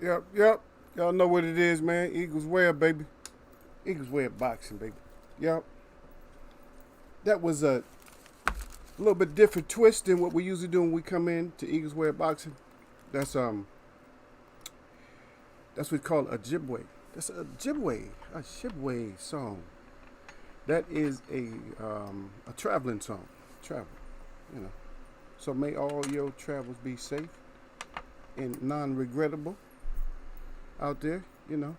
Yep, yep. Y'all know what it is, man. Eagles wear, baby. Eagles wear boxing, baby. Yep. That was a little bit different twist than what we usually do when we come in to Eagles wear boxing. That's that's what we call a jibway. That's a jibway, a shibway song. That is a traveling song. Travel, you know. So may all your travels be safe and non-regrettable out there. You know,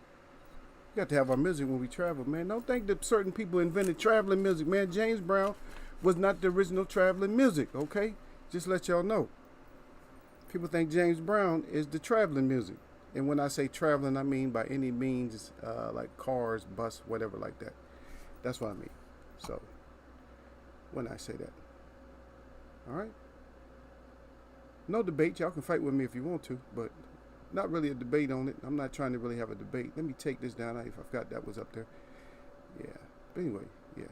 we got to have our music when we travel, man. Don't think that certain people invented traveling music, man. James Brown was not the original traveling music, okay? Just let y'all know. People think James Brown is the traveling music. And when I say traveling, I mean by any means, like cars, bus, whatever like that. That's what I mean. So, when I say that. All right? No debate. Y'all can fight with me if you want to, but not really a debate on it. I'm not trying to really have a debate. Let me take this down. I forgot that was up there. Yeah. But anyway, yeah.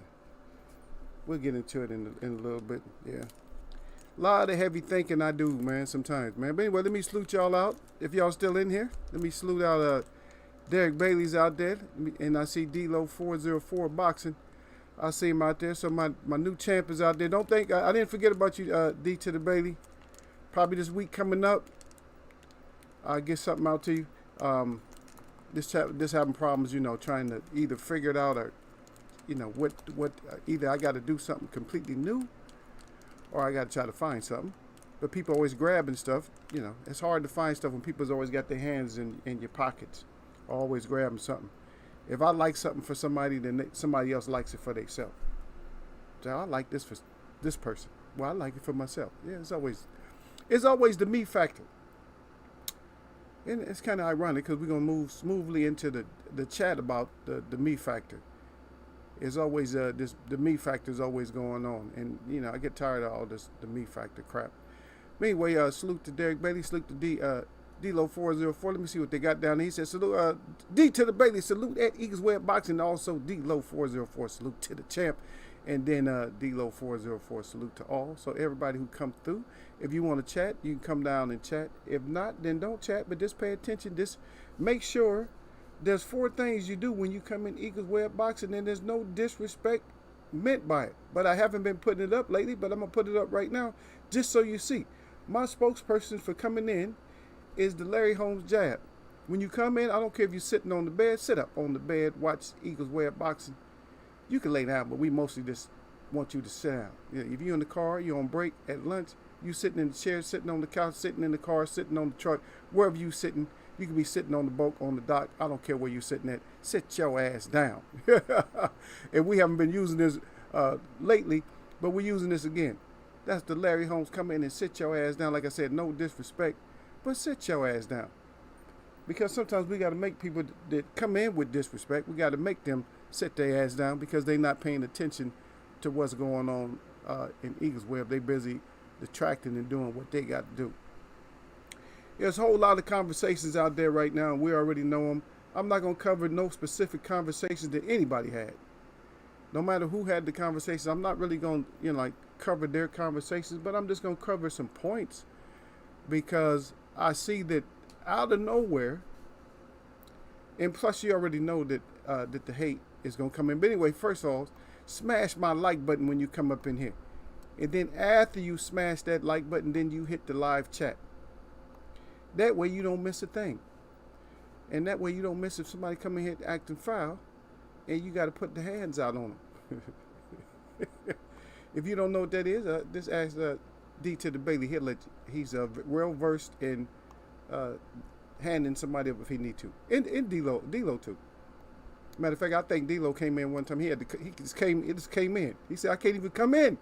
We'll get into it in a little bit. Yeah. A lot of heavy thinking I do, man, sometimes, man. But anyway, let me salute y'all out. If y'all still in here, let me salute out Derek Bailey's out there. And I see D-Lo 404 boxing. I see him out there. So my new champ is out there. Don't think, I didn't forget about you, D to the Bailey. Probably this week coming up, I'll get something out to you. This having problems, you know, trying to either figure it out or, you know, what either I got to do something completely new or I got to try to find something. But people always grabbing stuff. You know, it's hard to find stuff when people's always got their hands in your pockets, always grabbing something. If I like something for somebody, then somebody else likes it for themselves. So I like this for this person. Well, I like it for myself. Yeah, it's always the me factor. And it's kind of ironic because we're going to move smoothly into the chat about the me factor. It's always the me factor is always going on, and you know I get tired of all this the me factor crap. But anyway, salute to Derek Bailey, salute to D-Lo 404. Let me see what they got down there. He said salute D to the Bailey, salute at Eagles Web Boxing, also D-Lo 404, salute to the champ, and then D-Lo 404, salute to all. So everybody who come through, if you want to chat, you can come down and chat. If not, then don't chat, but just pay attention. Just make sure. There's 4 things you do when you come in Eagles Web Boxing, and there's no disrespect meant by it. But I haven't been putting it up lately, but I'm going to put it up right now just so you see. My spokesperson for coming in is the Larry Holmes jab. When you come in, I don't care if you're sitting on the bed, sit up on the bed, watch Eagles Web Boxing. You can lay down, but we mostly just want you to sit down. If you're in the car, you're on break, at lunch, you sitting in the chair, sitting on the couch, sitting in the car, sitting on the truck, wherever you sitting. You can be sitting on the boat, on the dock. I don't care where you're sitting at. Sit your ass down. And we haven't been using this lately, but we're using this again. That's the Larry Holmes. Come in and sit your ass down. Like I said, no disrespect, but sit your ass down. Because sometimes we got to make people that come in with disrespect, we got to make them sit their ass down because they're not paying attention to what's going on in Eagles Web. They're busy detracting and doing what they got to do. There's a whole lot of conversations out there right now, and we already know them. I'm not going to cover no specific conversations that anybody had. No matter who had the conversations, I'm not really going to, like cover their conversations, but I'm just going to cover some points because I see that out of nowhere, and plus you already know that that the hate is going to come in. But anyway, first of all, smash my like button when you come up in here. And then after you smash that like button, then you hit the live chat. That way you don't miss a thing. And that way you don't miss if somebody come in here acting foul and you got to put the hands out on them. If you don't know what that is, just ask D to the Bailey. He's well versed in handing somebody up if he need to. And D-Lo too. Matter of fact, I think D-Lo came in one time. He just came in. He said, I can't even come in.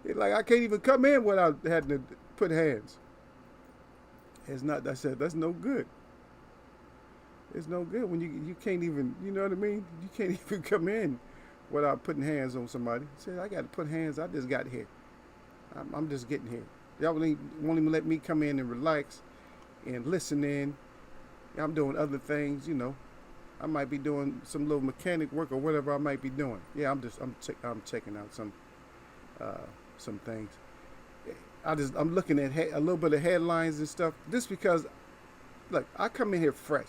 Like I can't even come in without having to put hands. It's not. I said that's no good. It's no good when you can't even. You know what I mean? You can't even come in without putting hands on somebody. He said I got to put hands. I just got here. I'm just getting here. Y'all won't even let me come in and relax and listen in. I'm doing other things. You know, I might be doing some little mechanic work or whatever I might be doing. Yeah, I'm checking out some things. I'm looking at a little bit of headlines and stuff just because look, I come in here fresh,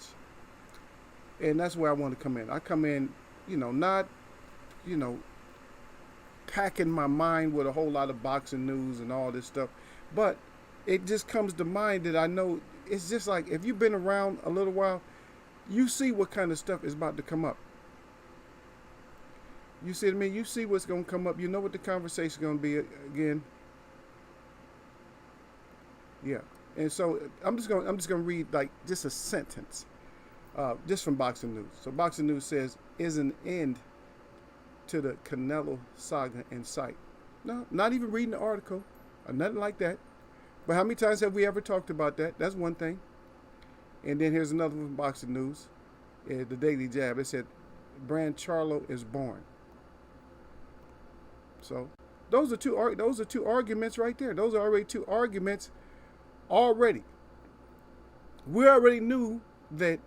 and that's where I want to come in. I come in, not, you know, packing my mind with a whole lot of boxing news and all this stuff, but it just comes to mind that I know it's just like if you've been around a little while, you see what kind of stuff is about to come up. You see what I mean? You see what's going to come up. You know what the conversation is going to be again. Yeah. And so I'm just gonna read like just a sentence, just from Boxing News. So Boxing News says, "Is an end to the Canelo saga in sight?" No, not even reading the article or nothing like that. But how many times have we ever talked about that? That's one thing. And then here's another one from Boxing News, the Daily Jab. It said, "Brand Charlo is born." So those are two arguments right there. Those are already two arguments. Already, we already knew that.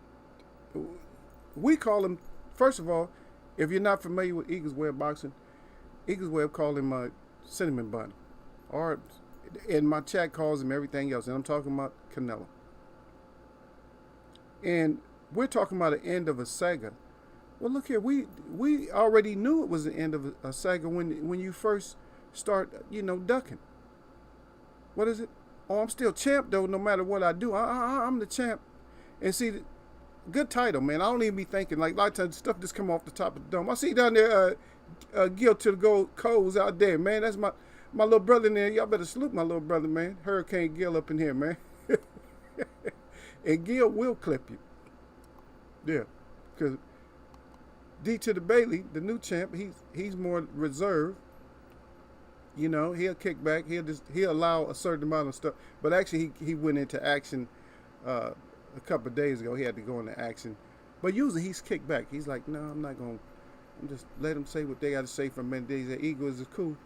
We call him, first of all, if you're not familiar with Eagles Web boxing, Eagles Web call him Cinnamon Bun, or in my chat calls him everything else, and I'm talking about Canelo. And we're talking about the end of a saga. Well, look here, we already knew it was the end of a saga when you first start, ducking. What is it? Oh, I'm still champ though. No matter what I do, I'm the champ. And see, good title, man. I don't even be thinking like a lot of times stuff just come off the top of the dome. I see down there, Gil to the Gold Coals out there, man. That's my little brother in there. Y'all better salute my little brother, man. Hurricane Gil up in here, man. And Gil will clip you. Yeah, because D to the Bailey, the new champ, he's more reserved. He'll kick back. He'll allow a certain amount of stuff. But actually, he went into action a couple of days ago. He had to go into action. But usually he's kicked back. He's like, no, I'm not going to. I'm just let them say what they got to say for a minute. He said, Eagles is cool.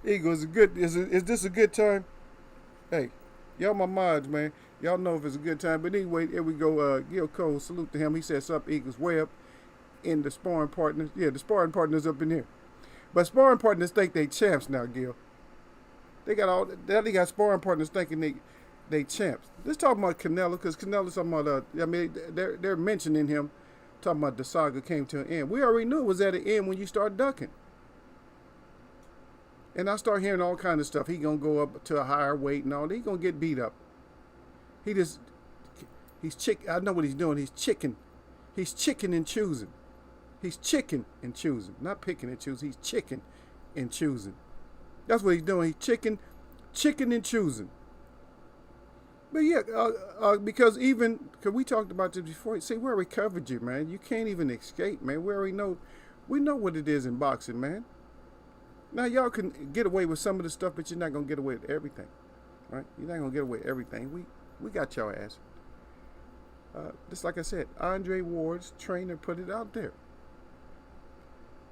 Eagles is good. Is this a good time? Hey, y'all my mods, man. Y'all know if it's a good time. But anyway, here we go. Gil Cole, salute to him. He says, up Eagles Web in the sparring partners. Yeah, the sparring partners up in here. But sparring partners think they champs now, Gil. They got sparring partners thinking they champs. Let's talk about Canelo, because Canelo's talking about, they're mentioning him, talking about the saga came to an end. We already knew it was at an end when you start ducking. And I start hearing all kind of stuff. He going to go up to a higher weight and all. He going to get beat up. He's I know what he's doing. He's chicken and choosing. He's chicken and choosing, not picking and choosing. He's chicken and choosing. That's what he's doing. He's chicken and choosing. But yeah, because we talked about this before. See, we already covered you, man. You can't even escape, man. We know what it is in boxing, man. Now y'all can get away with some of the stuff, but you're not gonna get away with everything, right? You're not gonna get away with everything. We got y'all ass. Just like I said, Andre Ward's trainer put it out there.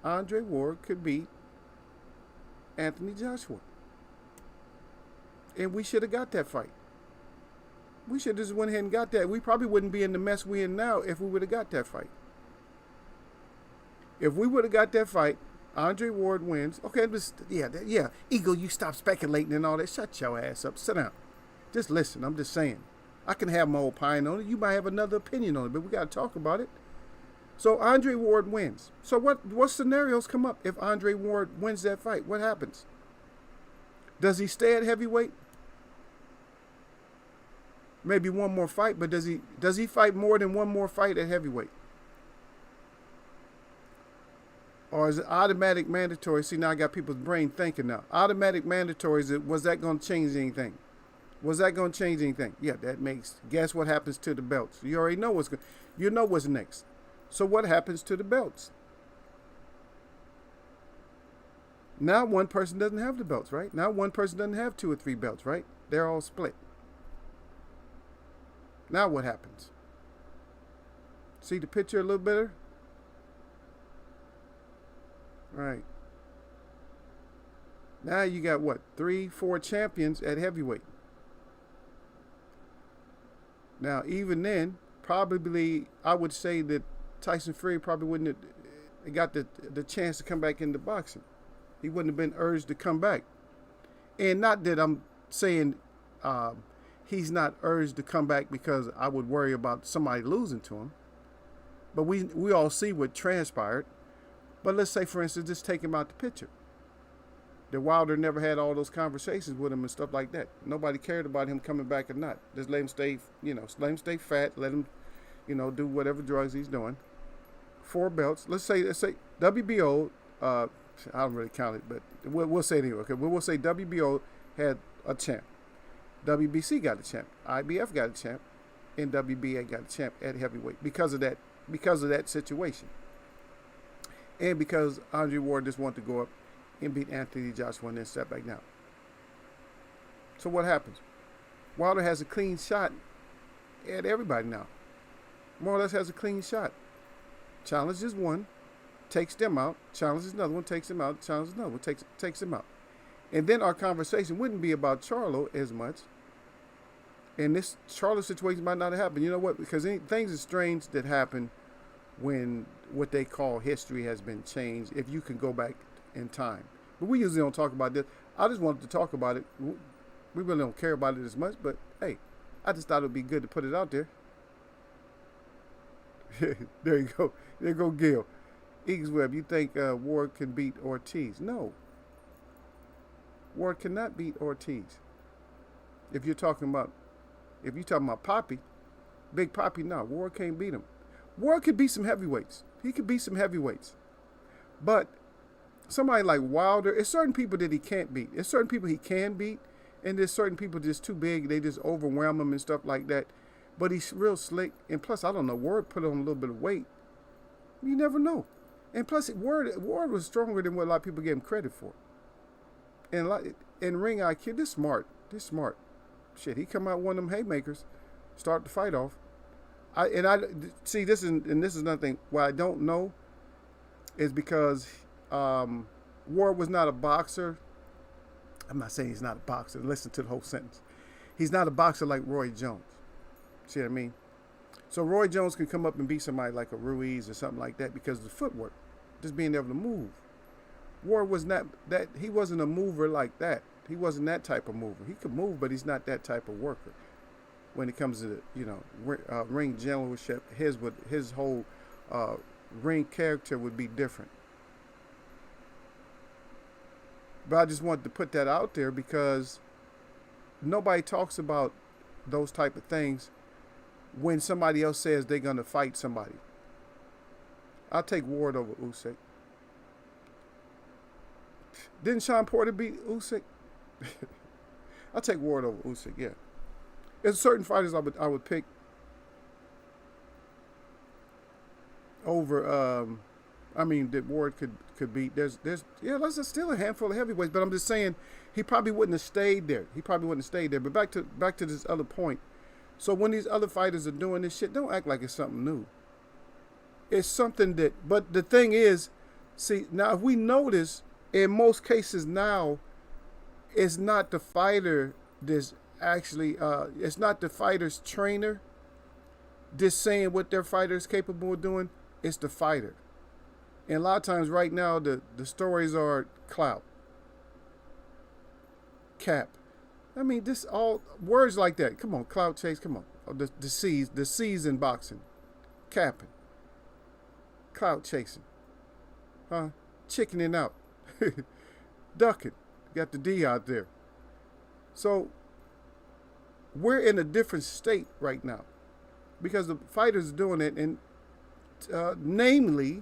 Andre Ward could beat Anthony Joshua. And we should have got that fight. We should have just went ahead and got that. We probably wouldn't be in the mess we're in now if we would have got that fight. If we would have got that fight, Andre Ward wins. Okay, yeah. Eagle, you stop speculating and all that. Shut your ass up. Sit down. Just listen. I'm just saying. I can have my opinion on it. You might have another opinion on it, but we got to talk about it. So Andre Ward wins. So what scenarios come up if Andre Ward wins that fight? What happens? Does he stay at heavyweight? Maybe one more fight, but does he fight more than one more fight at heavyweight? Or is it automatic mandatory? See, now I got people's brain thinking now. Automatic mandatory, was that going to change anything? Was that going to change anything? Yeah, that makes, guess what happens to the belts? You already know what's next. So what happens to the belts? Now one person doesn't have the belts, right? Now one person doesn't have 2 or 3 belts, right? They're all split. Now what happens? See the picture a little better? Right. Now you got what? 3, 4 champions at heavyweight. Now, even then, probably I would say that Tyson Fury probably wouldn't have got the chance to come back into boxing. He wouldn't have been urged to come back. And not that I'm saying he's not urged to come back because I would worry about somebody losing to him. But we all see what transpired. But let's say, for instance, just take him out the picture. That Wilder never had all those conversations with him and stuff like that. Nobody cared about him coming back or not. Just let him stay, let him stay fat. Let him, do whatever drugs he's doing. 4 belts. Let's say WBO. I don't really count it, but we'll say it anyway. Okay, we'll say WBO had a champ. WBC got a champ. IBF got a champ, and WBA got a champ at heavyweight because of that situation, and because Andre Ward just wanted to go up and beat Anthony Joshua and then step back down. So what happens? Wilder has a clean shot at everybody now. More or less has a clean shot. Challenges one, takes them out. Challenges another one, takes them out. Challenges another one, takes them out. And then our conversation wouldn't be about Charlo as much. And this Charlo situation might not have happened. You know what? Because things are strange that happen when what they call history has been changed, if you can go back in time. But we usually don't talk about this. I just wanted to talk about it. We really don't care about it as much, but hey, I just thought it would be good to put it out there. There you go. There you go, Gil. Eagsweb, you think Ward can beat Ortiz? No. Ward cannot beat Ortiz. If you're talking about Poppy, Big Poppy, no, Ward can't beat him. Ward could beat some heavyweights. He could beat some heavyweights. But somebody like Wilder, there's certain people that he can't beat. There's certain people he can beat, and there's certain people just too big. They just overwhelm him and stuff like that. But he's real slick. And plus, I don't know, Ward put on a little bit of weight. You never know. And plus, Ward was stronger than what a lot of people give him credit for. And ring IQ, this smart. Shit, he come out one of them haymakers, start the fight off. See, this is nothing. What I don't know is because Ward was not a boxer. I'm not saying he's not a boxer. Listen to the whole sentence. He's not a boxer like Roy Jones. See what I mean? So Roy Jones can come up and beat somebody like a Ruiz or something like that because of the footwork, just being able to move. Ward was not that. He wasn't a mover like that. He wasn't that type of mover. He could move, but he's not that type of worker. When it comes to ring generalship, his whole ring character would be different. But I just wanted to put that out there because nobody talks about those type of things when somebody else says they're going to fight somebody. I'll take Ward over Usyk. Didn't Sean Porter beat Usyk? I'll take Ward over Usyk, yeah. There's certain fighters I would pick over that Ward could beat. There's still a handful of heavyweights, but I'm just saying he probably wouldn't have stayed there. But back to this other point. So when these other fighters are doing this shit, don't act like it's something new. It's something but the thing is, see, now if we notice, in most cases now, it's not the fighter that's actually, it's not the fighter's trainer just saying what their fighter is capable of doing. It's the fighter. And a lot of times right now, the stories are clout, cap. I mean, this all words like that. Come on, clout chase. Come on, the C's in boxing, capping, clout chasing, chickening out, ducking. Got the D out there. So we're in a different state right now because the fighters are doing it, and namely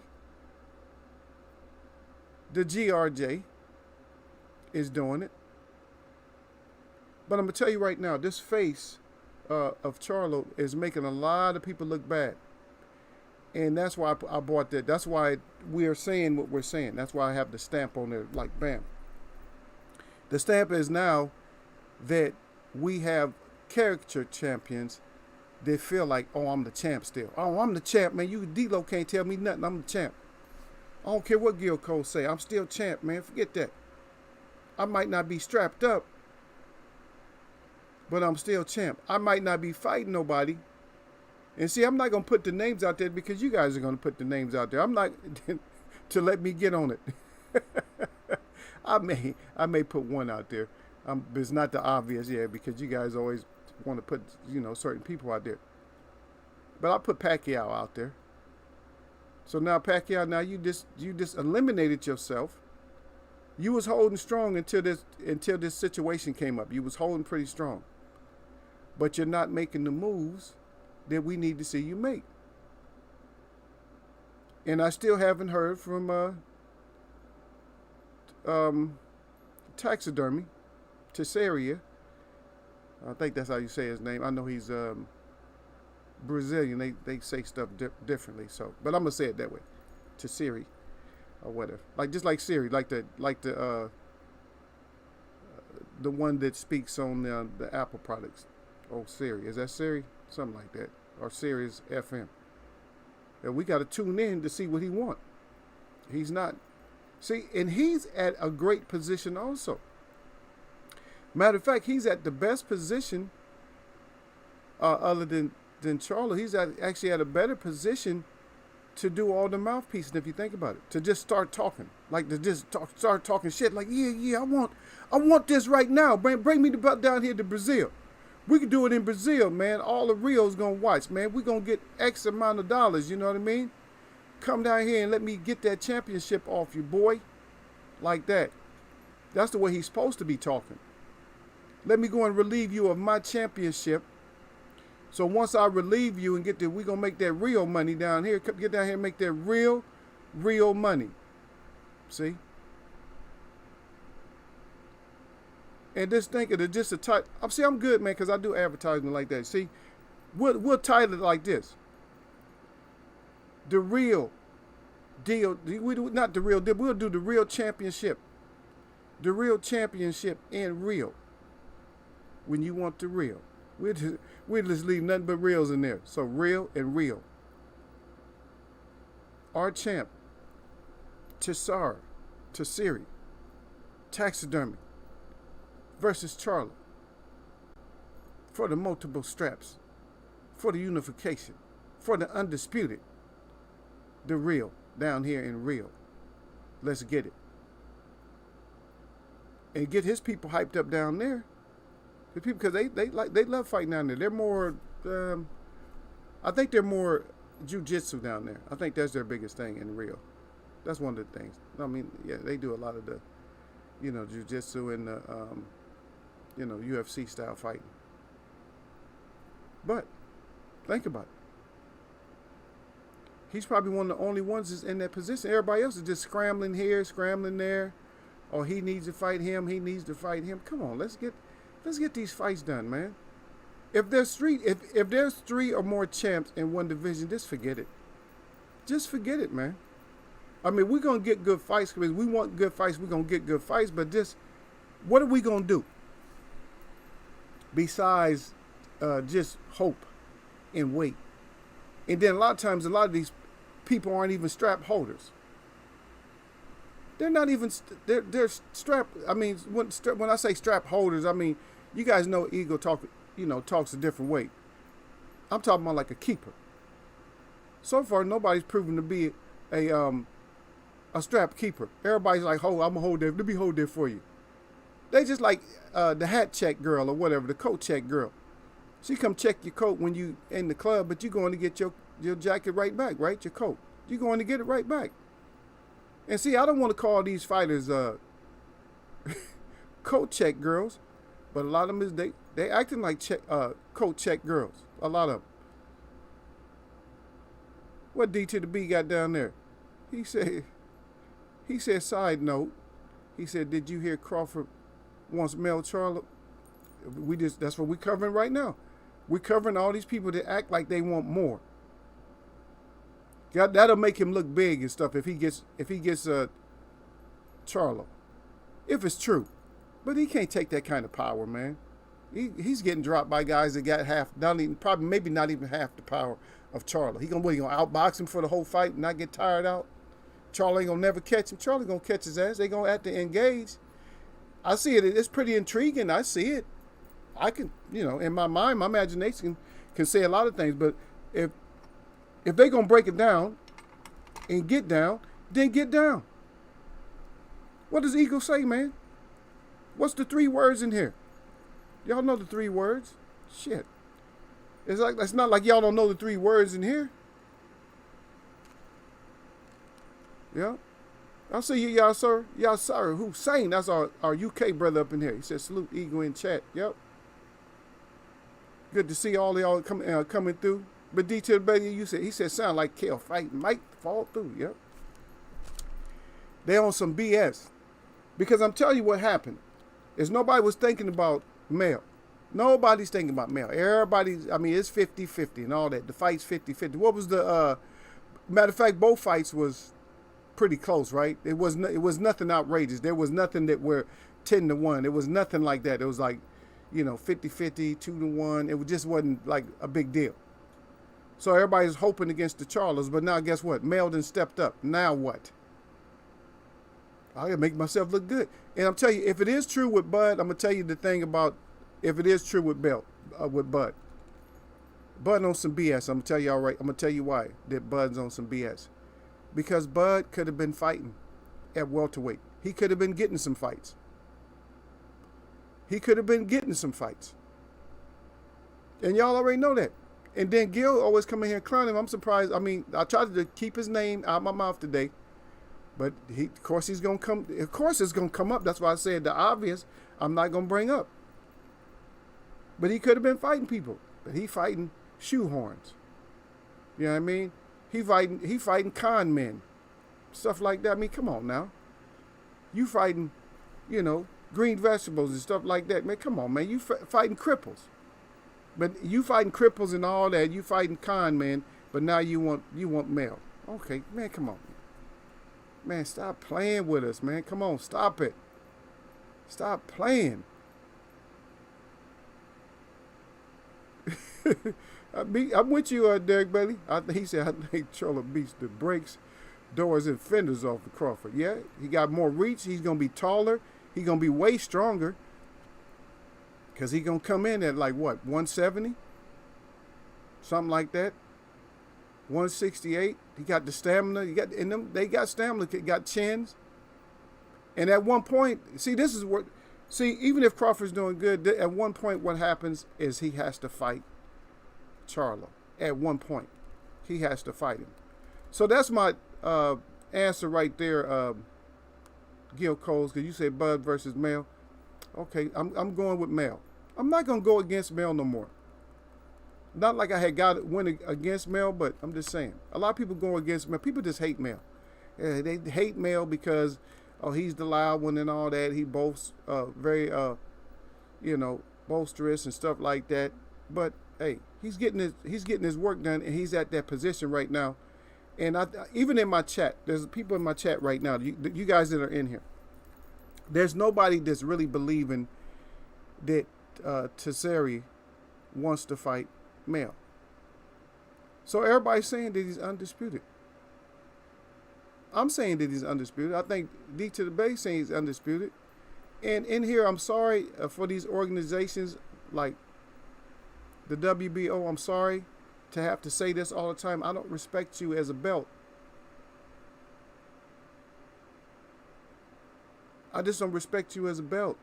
the GRJ is doing it. But I'm going to tell you right now, this face of Charlo is making a lot of people look bad. And that's why I bought that. That's why we are saying what we're saying. That's why I have the stamp on there, like, bam. The stamp is now that we have caricature champions that feel like, oh, I'm the champ still. Oh, I'm the champ, man. You D-Lo can't tell me nothing. I'm the champ. I don't care what Gil Cole say. I'm still champ, man. Forget that. I might not be strapped up, but I'm still champ. I might not be fighting nobody. And see, I'm not going to put the names out there because you guys are going to put the names out there. I'm not to let me get on it. I may put one out there. But it's not the obvious, yeah, because you guys always want to put certain people out there. But I put Pacquiao out there. So now Pacquiao, now you just eliminated yourself. You was holding strong until this situation came up. You was holding pretty strong. But you're not making the moves that we need to see you make. And I still haven't heard from taxidermy, Tesseria. I think that's how you say his name. I know he's Brazilian. They say stuff differently. So, but I'm gonna say it that way, Tesseria or whatever. Just like Siri, like the one that speaks on the Apple products. Oh, Siri, is that Siri? Something like that, or Sirius FM. And we got to tune in to see what he wants. He's not. See, and he's at a great position also. Matter of fact, he's at the best position other than Charlo. He's actually at a better position to do all the mouthpieces, if you think about it. To just start talking. Start talking shit. Like, yeah, I want this right now. Bring me down here to Brazil. We can do it in Brazil, man. All the Rio's gonna watch, man. We gonna get X amount of dollars, you know what I mean? Come down here and let me get that championship off you, boy. Like that. That's the way he's supposed to be talking. Let me go and relieve you of my championship. So once I relieve you and we gonna make that real money down here. Get down here and make that real money. See? And just think of it, just a title. I'm good, man, because I do advertising like that. See, we'll title it like this: the real deal. Not the real deal. We'll do the real championship. The real championship in real. When you want the real, we'll just leave nothing but reals in there. So real and real. Our champ, Tesseria, taxidermy. Versus Charlo for the multiple straps, for the unification, for the undisputed, the real down here in real. Let's get it. And get his people hyped up down there. The people, because they love fighting down there. They're more, I think they're more jiu-jitsu down there. I think that's their biggest thing in real. That's one of the things. I mean, yeah, they do a lot of the, jiu-jitsu and the, UFC style fighting. But think about it. He's probably one of the only ones that's in that position. Everybody else is just scrambling here, scrambling there. Or he needs to fight him. He needs to fight him. Come on, let's get these fights done, man. If there's three or more champs in one division, just forget it. Just forget it, man. I mean, we're gonna get good fights because we want good fights. We're gonna get good fights, but what are we gonna do? Besides just hope and wait. And then a lot of times, a lot of these people aren't even strap holders. They're not even, they're strap, I mean, when I say strap holders, I mean, you guys know Eagle talks a different way. I'm talking about like a keeper. So far, nobody's proven to be a strap keeper. Everybody's like, I'm going to hold that, let me hold that for you. They just like the hat check girl or whatever, the coat check girl. She come check your coat when you in the club, but you're going to get your jacket right back, right? Your coat. You're going to get it right back. And see, I don't want to call these fighters coat check girls, but a lot of them is they acting like coat check girls. A lot of them. What D to the B got down there? He said, side note, he said, did you hear Crawford wants Mel Charlo? That's what we're covering right now. We're covering all these people that act like they want more. That'll make him look big and stuff if he gets Charlo. If it's true. But he can't take that kind of power, man. He's getting dropped by guys that got maybe not even half the power of Charlo. He gonna outbox him for the whole fight and not get tired out? Charlo ain't gonna never catch him. Charlo gonna catch his ass. They gonna have to engage. I see it. It's pretty intriguing. I see it. I can, in my mind, my imagination can say a lot of things. But if they gonna break it down and get down, then get down. What does Eagle say, man? What's the 3 words in here? Y'all know the 3 words. Shit. It's not like y'all don't know the 3 words in here. Yeah. I'll see you, y'all, sir. Y'all, sir. Hussein, that's our UK brother up in here. He said, salute Eagle in chat. Yep. Good to see all of y'all coming through. But D to the baby, he said, sound like Kale fighting. Might fall through. Yep. They on some BS. Because I'm telling you what happened is nobody was thinking about male. Nobody's thinking about male. Everybody's, I mean, it's 50-50 and all that. The fight's 50-50. What was the, matter of fact, both fights was pretty close, right? It was nothing outrageous. There was nothing that were 10-1. It was nothing like that. It was like, 50-50, 2-1. It just wasn't like a big deal. So everybody's hoping against the Charlos, but now guess what? Mel done stepped up. Now what? I gotta make myself look good. And I'm telling you, if it is true with Bud, I'm gonna tell you the thing about if it is true with Bud. Bud on some BS. I'm gonna tell you all right. I'm gonna tell you why that Bud's on some BS. Because Bud could have been fighting at welterweight. He could have been getting some fights. And y'all already know that. And then Gil always come in here clowning him. I'm surprised. I mean, I tried to keep his name out of my mouth today. But of course he's gonna come. Of course it's gonna come up. That's why I said the obvious. I'm not gonna bring up. But he could have been fighting people. But he fighting shoehorns. You know what I mean? He fighting con men, stuff like that. I mean, come on now. You fighting, green vegetables and stuff like that. Man, come on, man. You fighting cripples. But you fighting cripples and all that. You fighting con men. But now you want male. Okay, man, come on. Man, stop playing with us, man. Come on, stop it. Stop playing. I'm with you, Derek Bailey. He said, I think Charlo beats the brakes, doors, and fenders off of Crawford. Yeah, he got more reach. He's going to be taller. He's going to be way stronger. Because he's going to come in at like, what, 170? Something like that. 168. He got the stamina. They got stamina. Got chins. And at one point, even if Crawford's doing good, at one point what happens is he has to fight Charlo. At one point, he has to fight him. So that's my answer right there, Gil Coles, because you said Bud versus Mel. Okay, I'm going with Mel. I'm not going to go against Mel no more. Not like I had win against Mel, but I'm just saying. A lot of people go against Mel. People just hate Mel. Yeah, they hate Mel because, he's the loud one and all that. He boasts very, boisterous and stuff like that. But, hey, he's getting his work done, and he's at that position right now. And even in my chat, there's people in my chat right now, you guys that are in here. There's nobody that's really believing that Tessari wants to fight Mel. So everybody's saying that he's undisputed. I'm saying that he's undisputed. I think D to the base saying he's undisputed. And in here, I'm sorry for these organizations like the WBO. I'm sorry to have to say this all the time. I don't respect you as a belt. I just don't respect you as a belt.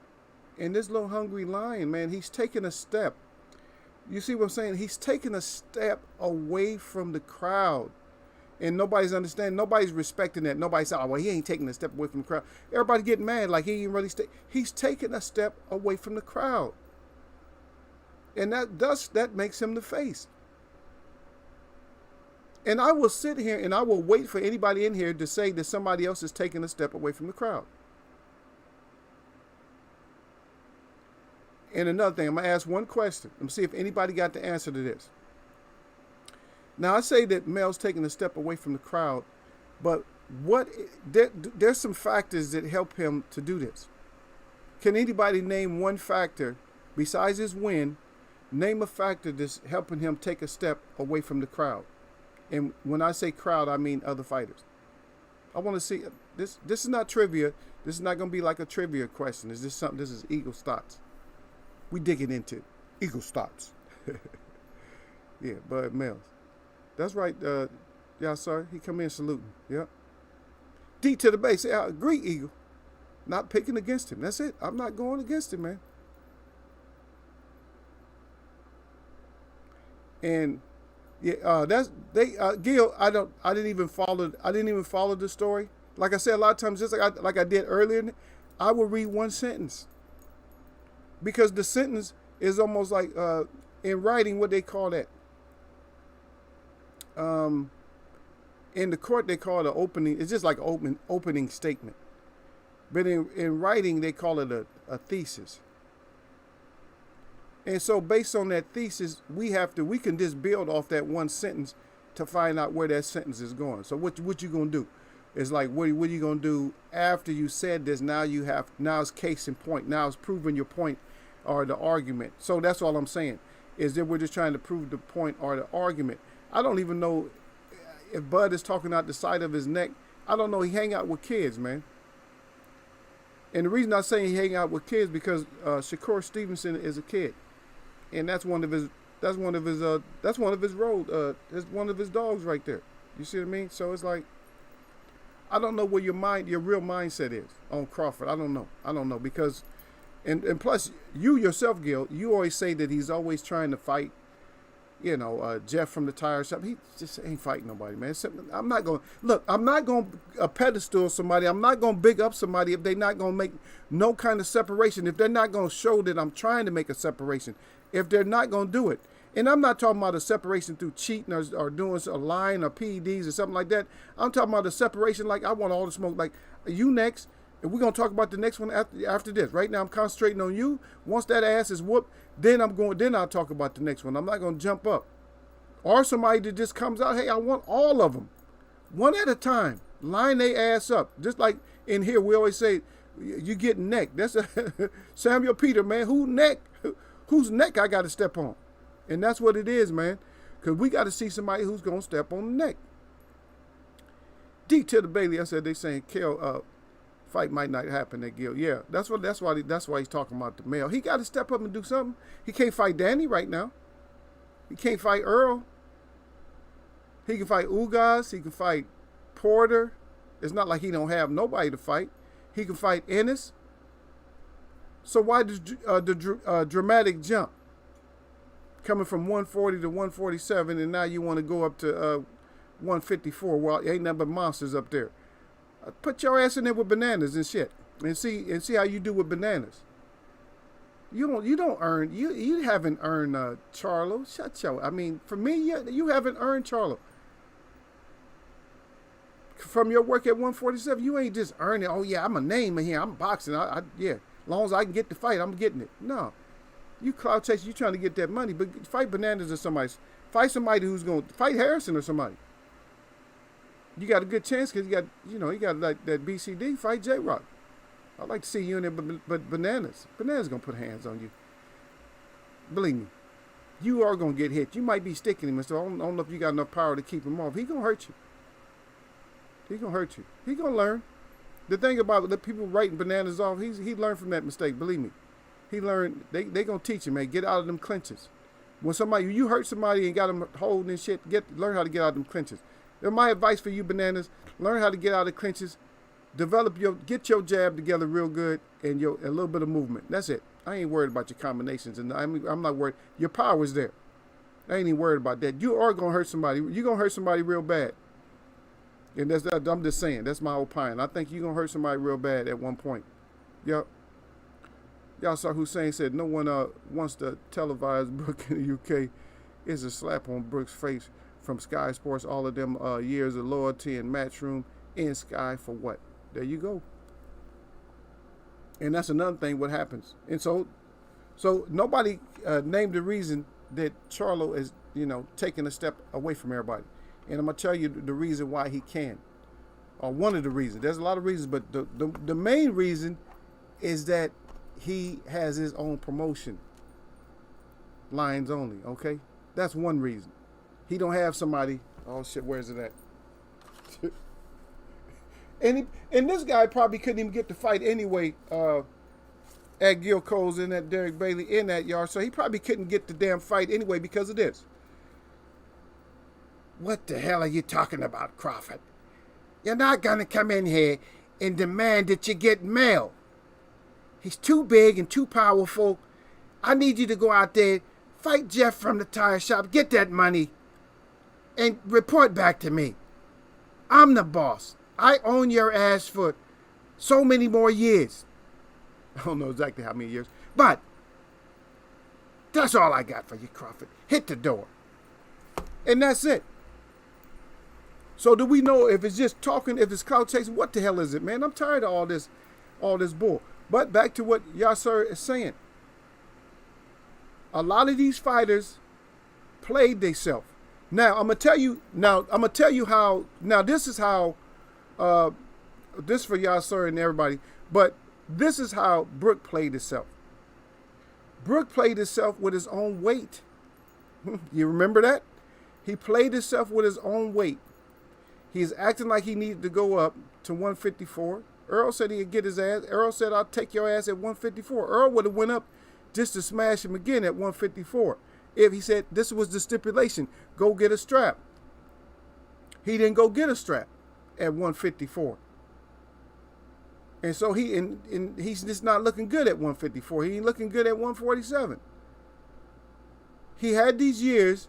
And this little hungry lion, man, he's taking a step. You see what I'm saying? He's taking a step away from the crowd. And nobody's understanding. Nobody's respecting that. Nobody's saying, well, he ain't taking a step away from the crowd. Everybody getting mad like he ain't really he's taking a step away from the crowd. And that makes him the face. And I will sit here and I will wait for anybody in here to say that somebody else is taking a step away from the crowd. And another thing, I'm going to ask one question. Let me see if anybody got the answer to this. Now, I say that Mel's taking a step away from the crowd, but there's some factors that help him to do this. Can anybody name one factor, besides his win, name a factor that's helping him take a step away from the crowd? And when I say crowd, I mean other fighters. I want to see, this is not trivia. This is not going to be like a trivia question. This is Eagle's thoughts. We digging into Eagle's thoughts. Yeah, Bud Mills. That's right, yeah, sir. He come in saluting. Yep. D to the base. I agree, Eagle. Not picking against him. That's it. I'm not going against him, man. And yeah, that's they Gil. I didn't even follow. I didn't even follow the story. Like I said, a lot of times, just like I did earlier, I will read one sentence because the sentence is almost like in writing what they call that. In the court they call it an opening. It's just like an opening statement. But in writing they call it a thesis. And so based on that thesis, we can just build off that one sentence to find out where that sentence is going. So what you gonna do? It's like what are you gonna do after you said this? Now it's case in point. Now it's proving your point or the argument. So that's all I'm saying is that we're just trying to prove the point or the argument. I don't even know if Bud is talking out the side of his neck. I don't know. He hang out with kids, man. And the reason I say he hang out with kids because Shakur Stevenson is a kid. And that's one of his road. That's one of his dogs right there. You see what I mean? So it's like, I don't know where your real mindset is on Crawford. I don't know because, and plus you yourself, Gil, you always say that he's always trying to fight. You know, Jeff from the tire shop. He just ain't fighting nobody, man. I'm not going to pedestal somebody. I'm not going to big up somebody if they're not going to make no kind of separation. If they're not going to show that I'm trying to make a separation. If they're not going to do it. And I'm not talking about a separation through cheating or doing a line or PEDs or something like that. I'm talking about a separation like I want all the smoke. Like, you next. And we're going to talk about the next one after this. Right now, I'm concentrating on you. Once that ass is whooped, then I'll talk about the next one. I'm not going to jump up. Or somebody that just comes out, hey, I want all of them. One at a time. Line their ass up. Just like in here, we always say, you get neck. That's Samuel Peter, man. Whose neck I got to step on? And that's what it is, man. Because we got to see somebody who's going to step on the neck. D to the Bailey, I said they saying, Kel, fight might not happen at Gil. Yeah, that's why he's talking about the male. He got to step up and do something. He can't fight Danny right now. He can't fight Earl. He can fight Ugas. He can fight Porter. It's not like he don't have nobody to fight. He can fight Ennis. So why the dramatic jump coming from 140 to 147, and now you want to go up to 154? Well, ain't nothing but monsters up there. Put your ass in there with bananas and shit, and see how you do with bananas. You haven't earned Charlo. Shut your. I mean, for me, you haven't earned Charlo. From your work at 147, you ain't just earning. Oh yeah, I'm a name in here. I'm boxing. Yeah. As long as I can get the fight, I'm getting it. No, you clout chasing. You trying to get that money, but fight bananas or somebody. Fight somebody who's going to fight Harrison or somebody. You got a good chance because you got like that BCD. Fight J-Rock. I'd like to see you in there, but Bananas going to put hands on you. Believe me, you are going to get hit. You might be sticking him, so I don't know if you got enough power to keep him off. He going to hurt you. He going to learn. The thing about the people writing Bananas off, he learned from that mistake. Believe me, he learned. They going to teach him, man. Get out of them clinches. When you hurt somebody and got them holding and shit, learn how to get out of them clinches. My advice for you, Bananas, learn how to get out of clinches, get your jab together real good, and a little bit of movement. That's it. I ain't worried about your combinations, and I'm not worried. Your power's there. I ain't even worried about that. You are gonna hurt somebody. You're gonna hurt somebody real bad. And I'm just saying, that's my opinion. I think you're gonna hurt somebody real bad at one point. Yep. Y'all saw Hussein said no one wants to televise Brooke in the UK. Is a slap on Brooke's face. From Sky Sports, all of them years of loyalty and Matchroom in Sky for what? There you go. And that's another thing what happens. And so nobody named the reason that Charlo is, taking a step away from everybody. And I'm going to tell you the reason why he can. Or one of the reasons. There's a lot of reasons, but the main reason is that he has his own promotion. Lines only, okay? That's one reason. He don't have somebody. Oh shit, where's it at? and this guy probably couldn't even get the fight anyway. At Gil Cole's and at Derek Bailey in that yard, so he probably couldn't get the damn fight anyway because of this. What the hell are you talking about, Crawford? You're not gonna come in here and demand that you get Mel. He's too big and too powerful. I need you to go out there, Fight Jeff from the tire shop. Get that money and report back to me. I'm the boss. I own your ass for so many more years. I don't know exactly how many years, but that's all I got for you, Crawford. Hit the door. And that's it. So do we know if it's just talking, if it's clout chasing, what the hell is it, man? I'm tired of all this bull. But back to what Yasser is saying. A lot of these fighters played themselves. Now I'm gonna tell you how. Now this is how. This for Yasser and everybody. But this is how Brook played himself. Brook played himself with his own weight. You remember that? He played himself with his own weight. He's acting like he needed to go up to 154. Earl said he'd get his ass. Earl said, I'll take your ass at 154. Earl would have went up just to smash him again at 154. If he said this was the stipulation, go get a strap. He didn't go get a strap at 154. And so he's just not looking good at 154. He ain't looking good at 147. He had these years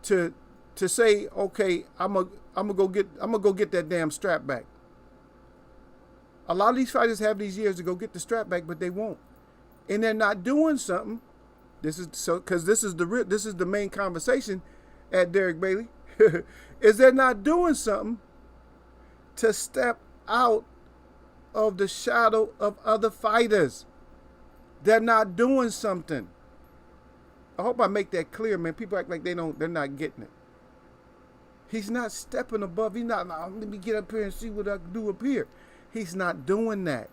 to say, okay, I'm gonna go get that damn strap back. A lot of these fighters have these years to go get the strap back, but they won't, and they're not doing something. This is so because this is the main conversation at Derek Bailey is they're not doing something to step out of the shadow of other fighters. They're not doing something. I hope I make that clear, man. People act like they're not getting it. He's not stepping above. He's not, let me get up here and see what I can do up here. He's not doing that.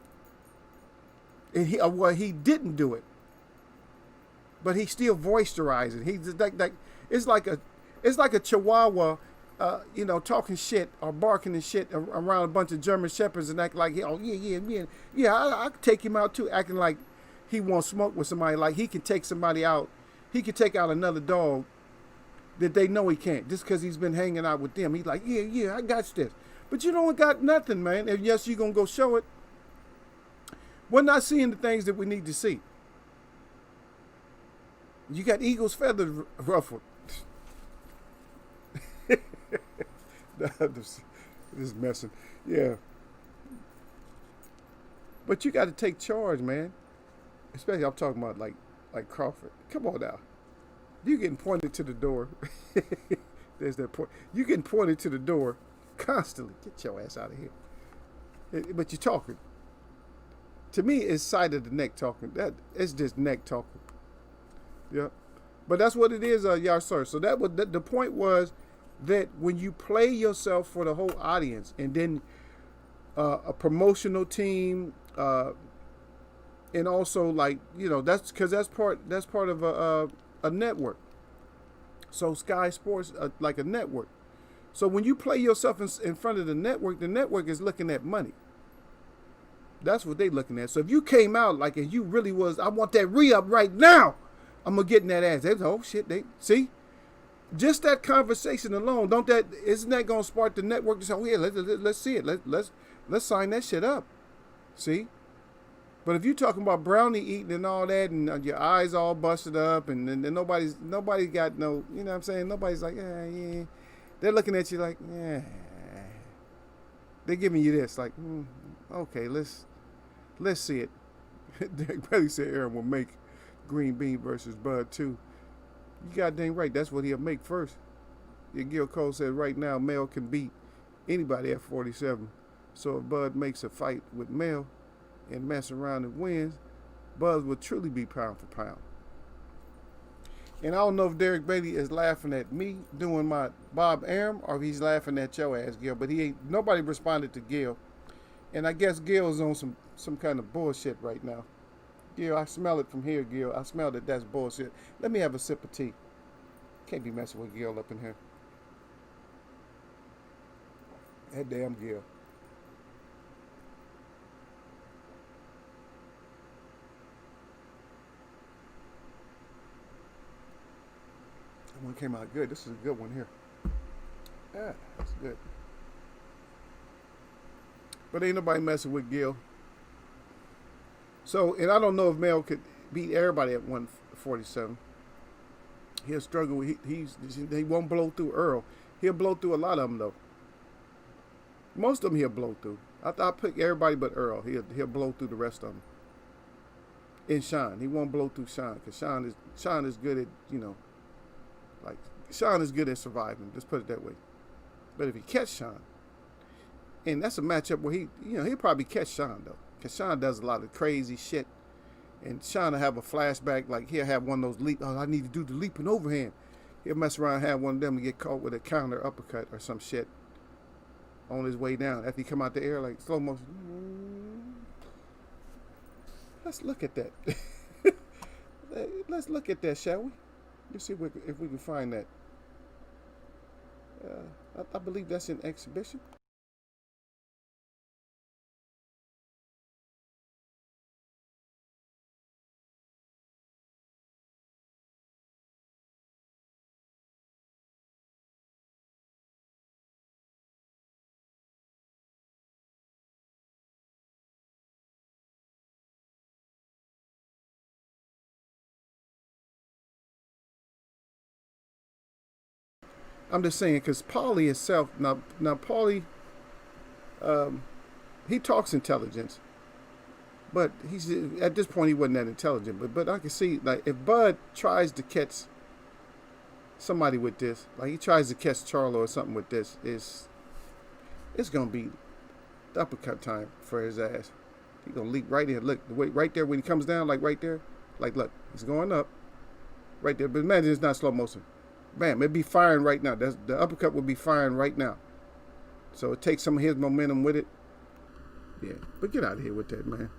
And he didn't do it. But he still voicerized it. He's like it's like a chihuahua, talking shit or barking and shit around a bunch of German shepherds and act like, oh yeah, I could take him out too, acting like he won't smoke with somebody, like he can take somebody out. He could take out another dog that they know he can't just because he's been hanging out with them. He's like, yeah, I got this. But you don't got nothing, man. And yes, you're going to go show it. We're not seeing the things that we need to see. You got eagle's feathers ruffled. This is messing. Yeah. But you got to take charge, man. Especially I'm talking about like Crawford. Come on now. You getting pointed to the door. There's that point. You getting pointed to the door constantly. Get your ass out of here. But you're talking. To me, it's side of the neck talking. It's just neck talking. Yeah. But that's what it is, Yasser. So that was the point was that when you play yourself for the whole audience, and then a promotional team, and also that's because that's part of a network. So Sky Sports like a network. So when you play yourself in front of the network is looking at money. That's what they looking at. So if you came out like if you really was, I want that re-up right now, I'm gonna get in that ass. They oh shit, they see. Just that conversation alone, isn't that gonna spark the network to say, oh yeah, let's see it. Let's sign that shit up. See? But if you're talking about brownie eating and all that, and your eyes all busted up, and nobody's got no, you know what I'm saying? Nobody's like, yeah. They're looking at you like, yeah. They're giving you this, like, okay, let's see it. Derek Bailey said Aaron will make Green Bean versus Bud too. You goddamn right. That's what he'll make first. Gil Cole said right now Mel can beat anybody at 47. So if Bud makes a fight with Mel and mess around and wins, Bud will truly be pound for pound. And I don't know if Derek Bailey is laughing at me doing my Bob Arum or if he's laughing at your ass, Gil. But nobody responded to Gil. And I guess Gil is on some kind of bullshit right now. Gil, I smell it from here, Gil. I smell that that's bullshit. Let me have a sip of tea. Can't be messing with Gil up in here. That damn Gil. That one came out good. This is a good one here. Yeah, that's good. But ain't nobody messing with Gil. So, and I don't know if Mel could beat everybody at 147. He'll struggle. He won't blow through Earl. He'll blow through a lot of them though. Most of them he'll blow through. I pick everybody but Earl. He'll blow through the rest of them. And Sean, he won't blow through Sean because Sean is good at like Sean is good at surviving. Let's put it that way. But if he catch Sean, and that's a matchup where he'll probably catch Sean though, because Sean does a lot of crazy shit. And Sean will have a flashback, like he'll have one of those leap. Oh, I need to do the leaping overhand. He'll mess around and have one of them and get caught with a counter uppercut or some shit on his way down. After he come out the air like slow motion. Let's look at that. Let's look at that, shall we? Let's see if we can find that. I believe that's an exhibition. I'm just saying because Paulie itself now Paulie he talks intelligence, but he's at this point he wasn't that intelligent. But I can see like if Bud tries to catch somebody with this, like he tries to catch Charlo or something with this, it's gonna be uppercut time for his ass. He's gonna leap right in. Look, the way right there when he comes down, like right there, like look, he's going up, right there. But imagine it's not slow motion. Bam, it'd be firing right now. The uppercut would be firing right now. So it takes some of his momentum with it. Yeah, but get out of here with that, man.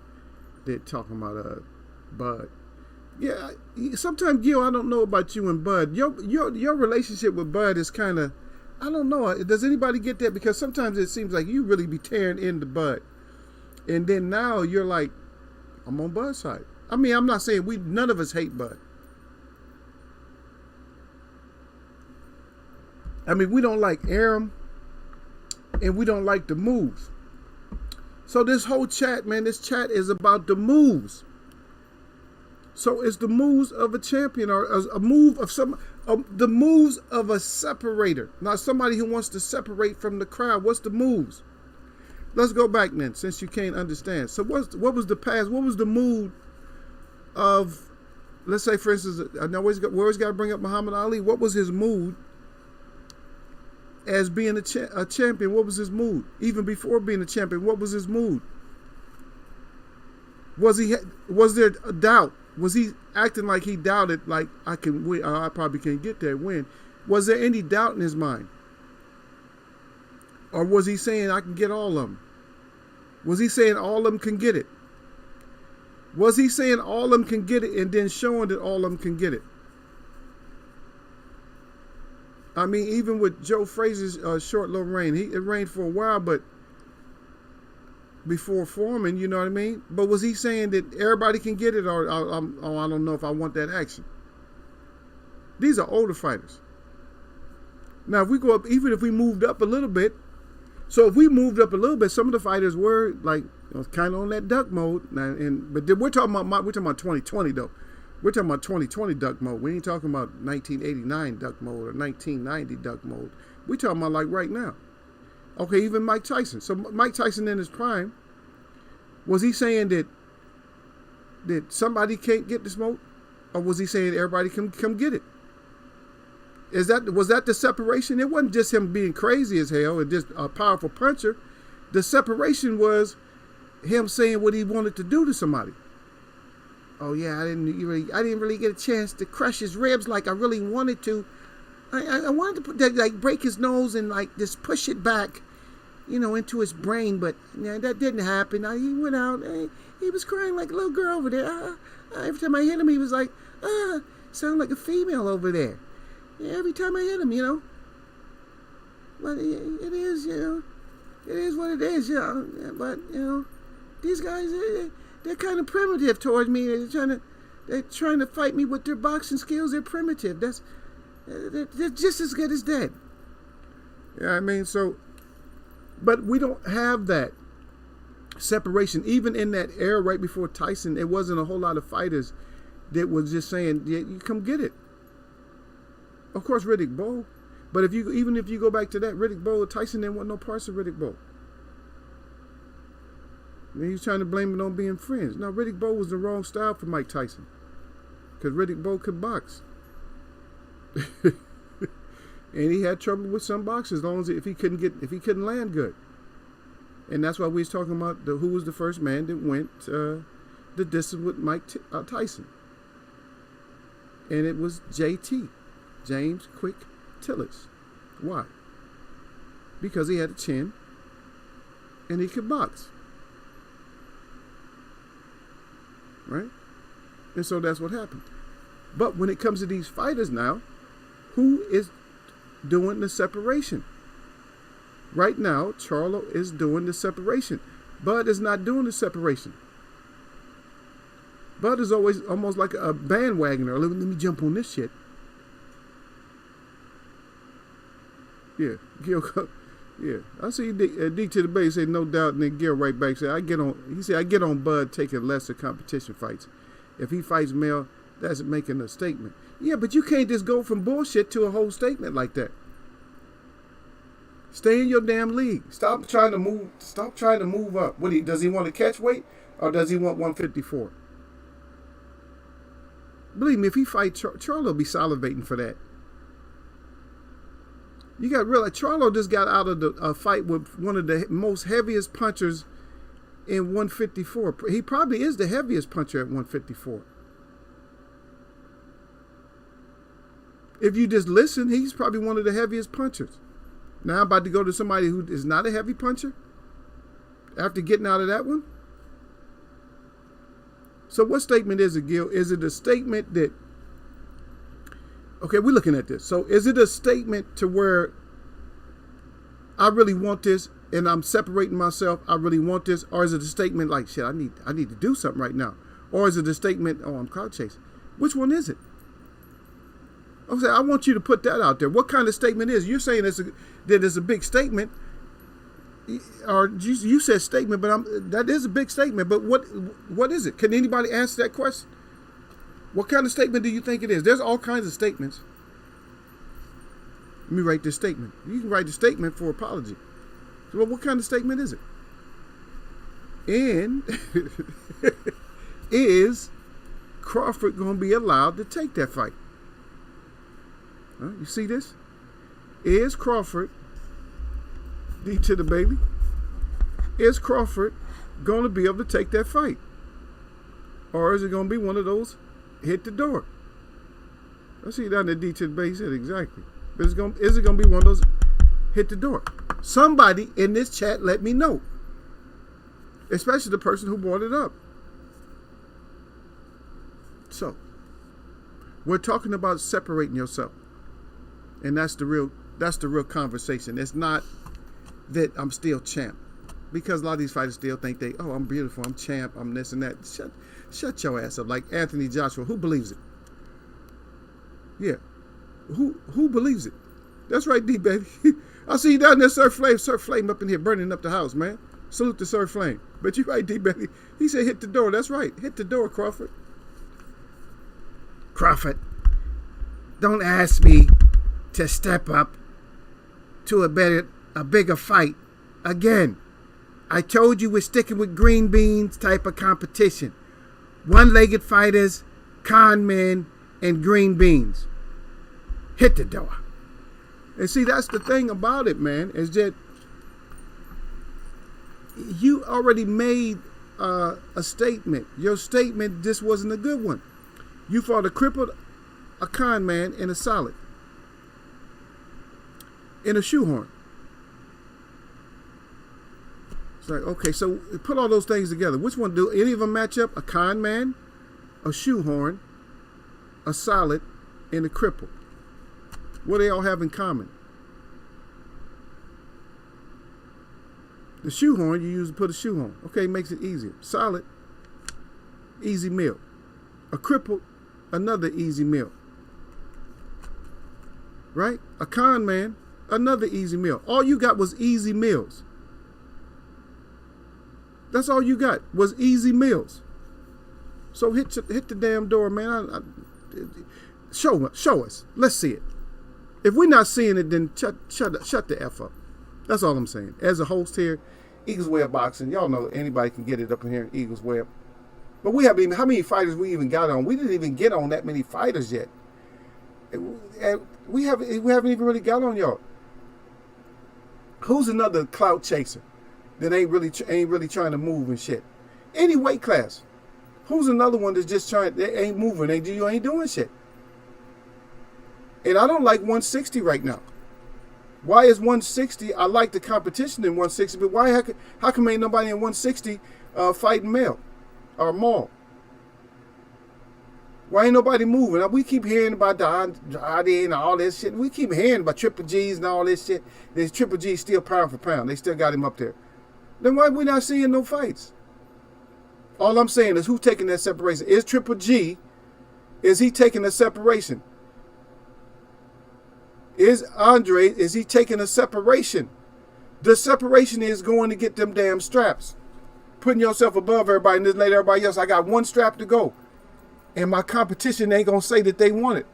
They're talking about Bud. Yeah, sometimes Gil, I don't know about you and Bud. Your relationship with Bud is kind of, I don't know. Does anybody get that? Because sometimes it seems like you really be tearing into Bud, and then now you're like, I'm on Bud's side. I mean, I'm not saying none of us hate Bud. I mean, we don't like Aram, and we don't like the moves. So this whole chat, man, this chat is about the moves. So it's the moves of a champion or a move of the moves of a separator. Not somebody who wants to separate from the crowd. What's the moves? Let's go back then, since you can't understand. So what was the past? What was the mood of, let's say, for instance, I know we always got to bring up Muhammad Ali. What was his mood as being a champion? What was his mood? Even before being a champion, what was his mood? Was there a doubt? Was he acting like he doubted, like I can win, I probably can't get that win? Was there any doubt in his mind? Or was he saying I can get all of them? Was he saying all of them can get it? Was he saying all of them can get it and then showing that all of them can get it? I mean, even with Joe Frazier's short little reign, it reigned for a while, but before Foreman, you know what I mean? But was he saying that everybody can get it, or I don't know if I want that action? These are older fighters. Now, if we go up, even if we moved up a little bit, so if we moved up a little bit, some of the fighters were like kind of on that duck mode. Now, but we're talking about 2020 though. We're talking about 2020 duck mode. We ain't talking about 1989 duck mode or 1990 duck mode. We're talking about like right now. Okay, even Mike Tyson. So Mike Tyson in his prime, was he saying that somebody can't get the smoke, or was he saying everybody can come get it? Was that the separation? It wasn't just him being crazy as hell and just a powerful puncher. The separation was him saying what he wanted to do to somebody. Oh yeah, I didn't really get a chance to crush his ribs like I really wanted to. I wanted to put that, like break his nose and like just push it back, into his brain, but that didn't happen. He went out, he was crying like a little girl over there. Every time I hit him, he was like, sound like a female over there. Every time I hit him, But it is, it is what it is, But these guys, they're kind of primitive towards me. They're trying to fight me with their boxing skills. They're primitive. They're just as good as dead. Yeah, I mean, so, but we don't have that separation. Even in that era right before Tyson, it wasn't a whole lot of fighters that was just saying, yeah, you come get it. Of course, Riddick Bowe. But even if you go back to that, Riddick Bowe, Tyson didn't want no parts of Riddick Bowe. He was trying to blame it on being friends. No, Riddick Bowe was the wrong style for Mike Tyson. Because Riddick Bowe could box. And he had trouble with some boxers as long as if he couldn't land good. And that's why we was talking about who was the first man that went the distance with Mike Tyson. And it was JT, James Quick Tillis. Why? Because he had a chin and he could box. Right? And so that's what happened. But when it comes to these fighters now, who is doing the separation? Right now, Charlo is doing the separation. Bud is not doing the separation. Bud is always almost like a bandwagoner. Let me jump on this shit. Yeah, Gil. Yeah, I see D to the base say no doubt, and then Gil right back say I get on Bud taking lesser competition fights. If he fights Mel, that's making a statement. Yeah, but you can't just go from bullshit to a whole statement like that. Stay in your damn league. Stop trying to move up. Does he want to catch weight or does he want 154? Believe me, if he fights Charlo will be salivating for that. You got to realize Charlo just got out of a fight with one of the most heaviest punchers in 154. He probably is the heaviest puncher at 154. If you just listen, he's probably one of the heaviest punchers. Now I'm about to go to somebody who is not a heavy puncher after getting out of that one. So what statement is it, Gil? Is it a statement that, okay, we're looking at this. So is it a statement to where I really want this and I'm separating myself, I really want this? Or is it a statement like, shit, I need to do something right now? Or is it a statement, oh, I'm crowd chasing? Which one is it? I'm saying, I want you to put that out there. What kind of statement is it? You're saying that it's a big statement, or you said statement, but that is a big statement. But what is it? Can anybody answer that question? What kind of statement do you think it is? There's all kinds of statements. Let me write this statement. You can write the statement for apology. So, well, what kind of statement is it? And is Crawford going to be allowed to take that fight? Huh? You see this? Is Crawford, D to the baby, is Crawford going to be able to take that fight? Or is it going to be one of those hit the door? I see down there D to the baby said exactly. But is it going to be one of those hit the door? Somebody in this chat let me know. Especially the person who brought it up. So, we're talking about separating yourself. And that's the real conversation. It's not that I'm still champ. Because a lot of these fighters still think I'm beautiful, I'm champ, I'm this and that. Shut your ass up. Like Anthony Joshua, who believes it? Yeah. Who believes it? That's right, D baby. I see you down there, Sir Flame up in here burning up the house, man. Salute to Sir Flame. But you're right, D baby. He said hit the door. That's right. Hit the door, Crawford. Crawford, don't ask me to step up to a bigger fight again. I told you we're sticking with green beans type of competition. One-legged fighters, con men, and green beans. Hit the door. And see, that's the thing about it, man, is that you already made a statement. Your statement just wasn't a good one. You fought a crippled, a con man, and a solid. In a shoehorn. It's like, okay, so put all those things together. Which one do any of them match up? A con man, a shoehorn, a solid, and a cripple. What do they all have in common? The shoehorn you use to put a shoe on. Okay, makes it easier. Solid, easy meal. A crippled, another easy meal. Right? A con man, another easy meal. All you got was easy meals. That's all you got was easy meals. So hit the damn door, man. Show us. Let's see it. If we're not seeing it, then shut the F up. That's all I'm saying. As a host here, Eagles Web Boxing, y'all know anybody can get it up in here, Eagles Web. But we haven't even, how many fighters we even got on? We didn't even get on that many fighters yet. We haven't even really got on y'all. Who's another clout chaser that ain't really trying to move and shit? Any weight class. Who's another one that's just they ain't moving, you ain't doing shit. And I don't like 160 right now. Why is 160? I like the competition in 160, but why? How come ain't nobody in 160 fighting male or Maul? Why ain't nobody moving? We keep hearing about Andrade and all this shit. We keep hearing about Triple G's and all this shit. There's Triple G still pound for pound. They still got him up there. Then why we not seeing no fights? All I'm saying is who's taking that separation? Is Triple G, is he taking a separation? Is Andre, is he taking a separation? The separation is going to get them damn straps. Putting yourself above everybody and just let everybody else. I got one strap to go. And my competition ain't going to say that they want it.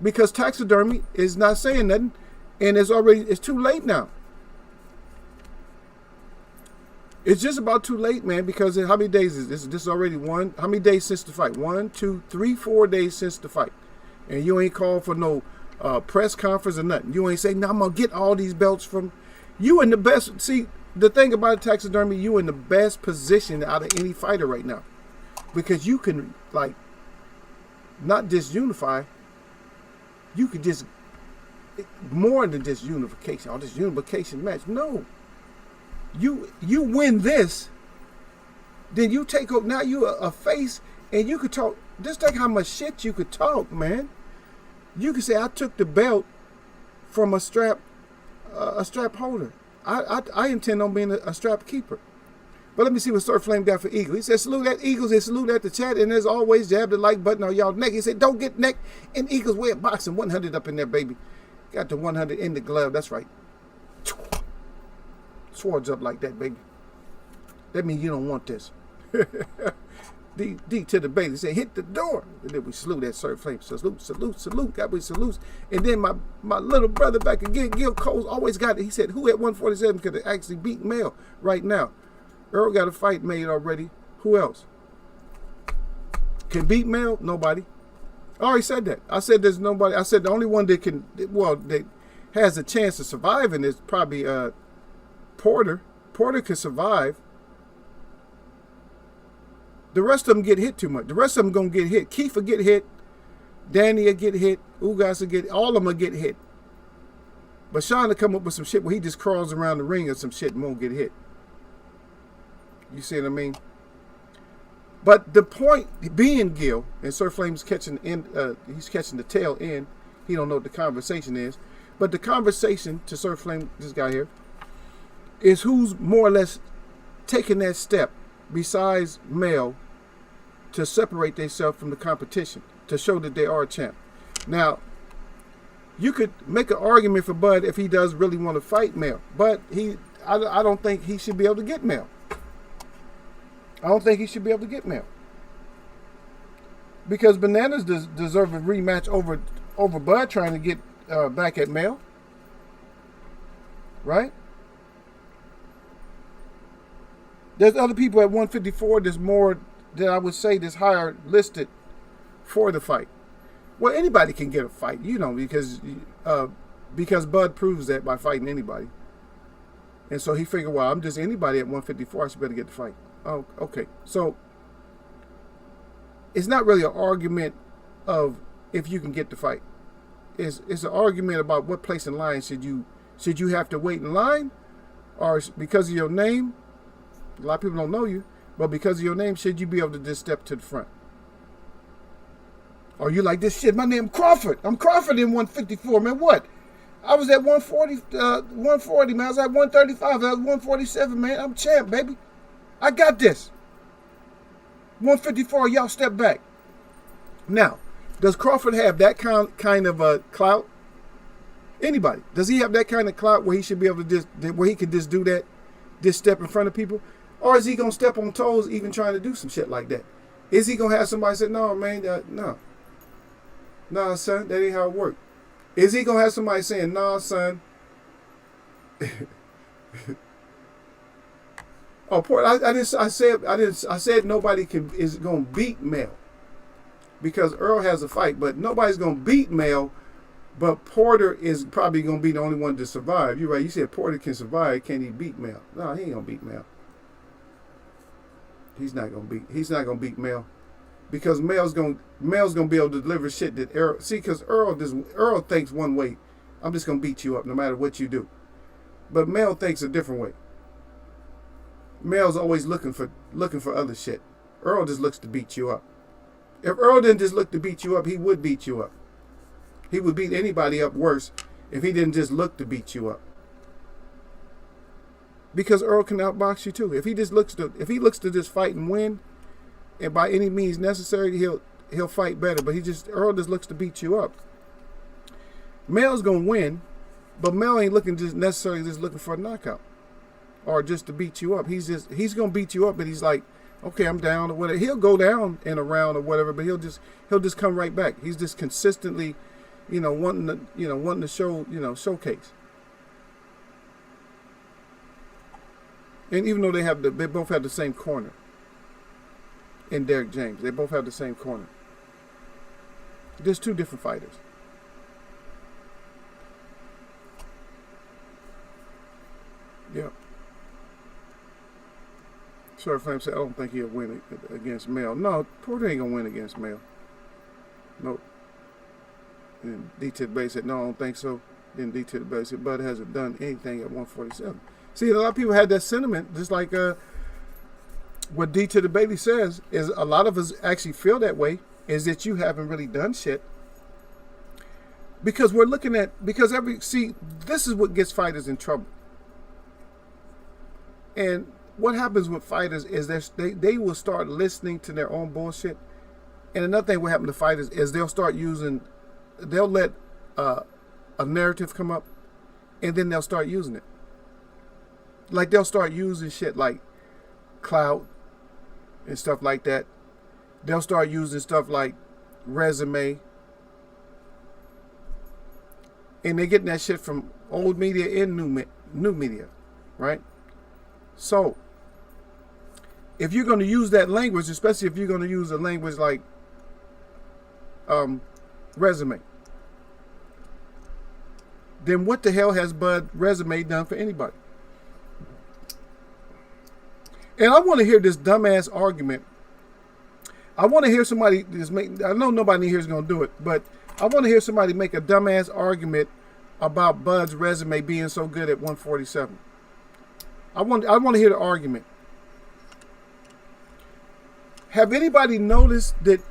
Because taxidermy is not saying nothing. And it's too late now. It's just about too late, man, because how many days is this? This is already how many days since the fight? 1, 2, 3, 4 days since the fight. And you ain't called for no press conference or nothing. You ain't say, no, I'm going to get all these belts from you in the best. See, the thing about taxidermy, you in the best position out of any fighter right now. Because you can, like, not just unify, you could just, more than just unification, or this unification match. No. You win this, then you take up, now you a face, and you could talk, just like how much shit you could talk, man. You could say, I took the belt from a strap holder. I intend on being a strap keeper. But let me see what Sir Flame got for Eagle. He said, salute at Eagles and salute at the chat. And as always, jab the like button on y'all neck. He said, don't get neck in Eagles way of boxing. 100 up in there, baby. Got the 100 in the glove. That's right. Swords up like that, baby. That means you don't want this. D to the baby. He said, hit the door. And then we salute at Sir Flame. Salute, salute, salute. Got we salutes. And then my little brother back again, Gil Cole's always got it. He said, who at 147 could actually beat Mel right now? Earl got a fight made already. Who else? Can beat Mel? Nobody. I already said that. I said there's nobody. I said the only one that can, well, that has a chance of surviving is probably Porter. Porter can survive. The rest of them get hit too much. The rest of them going to get hit. Keith will get hit. Danny will get hit. Ugas will get, all of them will get hit. But Sean will come up with some shit where he just crawls around the ring or some shit and won't get hit. You see what I mean? But the point being, Gil, and Sir Flame's catching he's catching the tail end. He don't know what the conversation is. But the conversation to Sir Flame, this guy here, is who's more or less taking that step besides Mel to separate themselves from the competition, to show that they are a champ. Now, you could make an argument for Bud if he does really want to fight Mel. But I don't think he should be able to get Mel. I don't think he should be able to get Mel. Because Bananas deserve a rematch over Bud trying to get back at Mel. Right? There's other people at 154 that's more, that I would say, that's higher listed for the fight. Well, anybody can get a fight, you know, because Bud proves that by fighting anybody. And so he figured, well, I'm just anybody at 154, I should better get the fight. Oh, okay. So it's not really an argument of if you can get the fight. It's an argument about what place in line should you have to wait in line, or because of your name. A lot of people don't know you, but because of your name, should you be able to just step to the front? Or you like this shit? My name Crawford. I'm Crawford in 154, man. What? I was at 140, man. I was at 135. I was at 147, man. I'm champ, baby. I got this. 154, y'all step back. Now, does Crawford have that kind of a clout? Anybody? Does he have that kind of clout where he should be able to where he could just do that, just step in front of people? Or is he going to step on toes even trying to do some shit like that? Is he going to have somebody say, no, man, no. No, son, that ain't how it works. Is he gonna have somebody saying, "Nah, son"? Oh, Porter, I said nobody is gonna beat Mel because Earl has a fight, but nobody's gonna beat Mel. But Porter is probably gonna be the only one to survive. You're right. You said Porter can survive. Can he beat Mel? No, he ain't gonna beat Mel. He's not gonna beat Mel because Mel's gonna be able to deliver shit that Earl. See, because Earl thinks one way. I'm just gonna beat you up no matter what you do. But Mel thinks a different way. Mel's always looking for other shit. Earl just looks to beat you up. If Earl didn't just look to beat you up, he would beat you up. He would beat anybody up worse if he didn't just look to beat you up. Because Earl can outbox you too. If he looks to just fight and win, and by any means necessary, he'll fight better. But Earl just looks to beat you up. Mel's gonna win, but Mel ain't looking just necessarily just looking for a knockout or just to beat you up. He's gonna beat you up, but he's like, okay, I'm down or whatever. He'll go down in a round or whatever, but he'll just come right back. He's just consistently, wanting to showcase. And even though they both have the same corner in Derrick James, they both have the same corner. There's two different fighters. Yeah. Sir Flame said, I don't think he'll win against Mel. No, Porter ain't gonna win against Mel. Nope. And D to the base said, no, I don't think so. Then D to the base said, Bud hasn't done anything at 147. See, a lot of people had that sentiment, just like what D to the Bailey says, is a lot of us actually feel that way, is that you haven't really done shit. Because we're looking at, this is what gets fighters in trouble. And what happens with fighters is they will start listening to their own bullshit. And another thing will happen to fighters is they'll let a narrative come up, and then they'll start using it. Like they'll start using shit like clout and stuff like that. They'll start using stuff like resume. And they're getting that shit from old media and new media, right? So, if you're going to use that language, especially if you're going to use a language like resume, then what the hell has Bud resume done for anybody? And I want to hear this dumbass argument. I want to hear somebody I know nobody here is going to do it, but I want to hear somebody make a dumbass argument about Bud's resume being so good at 147. I want to hear the argument. Have anybody noticed that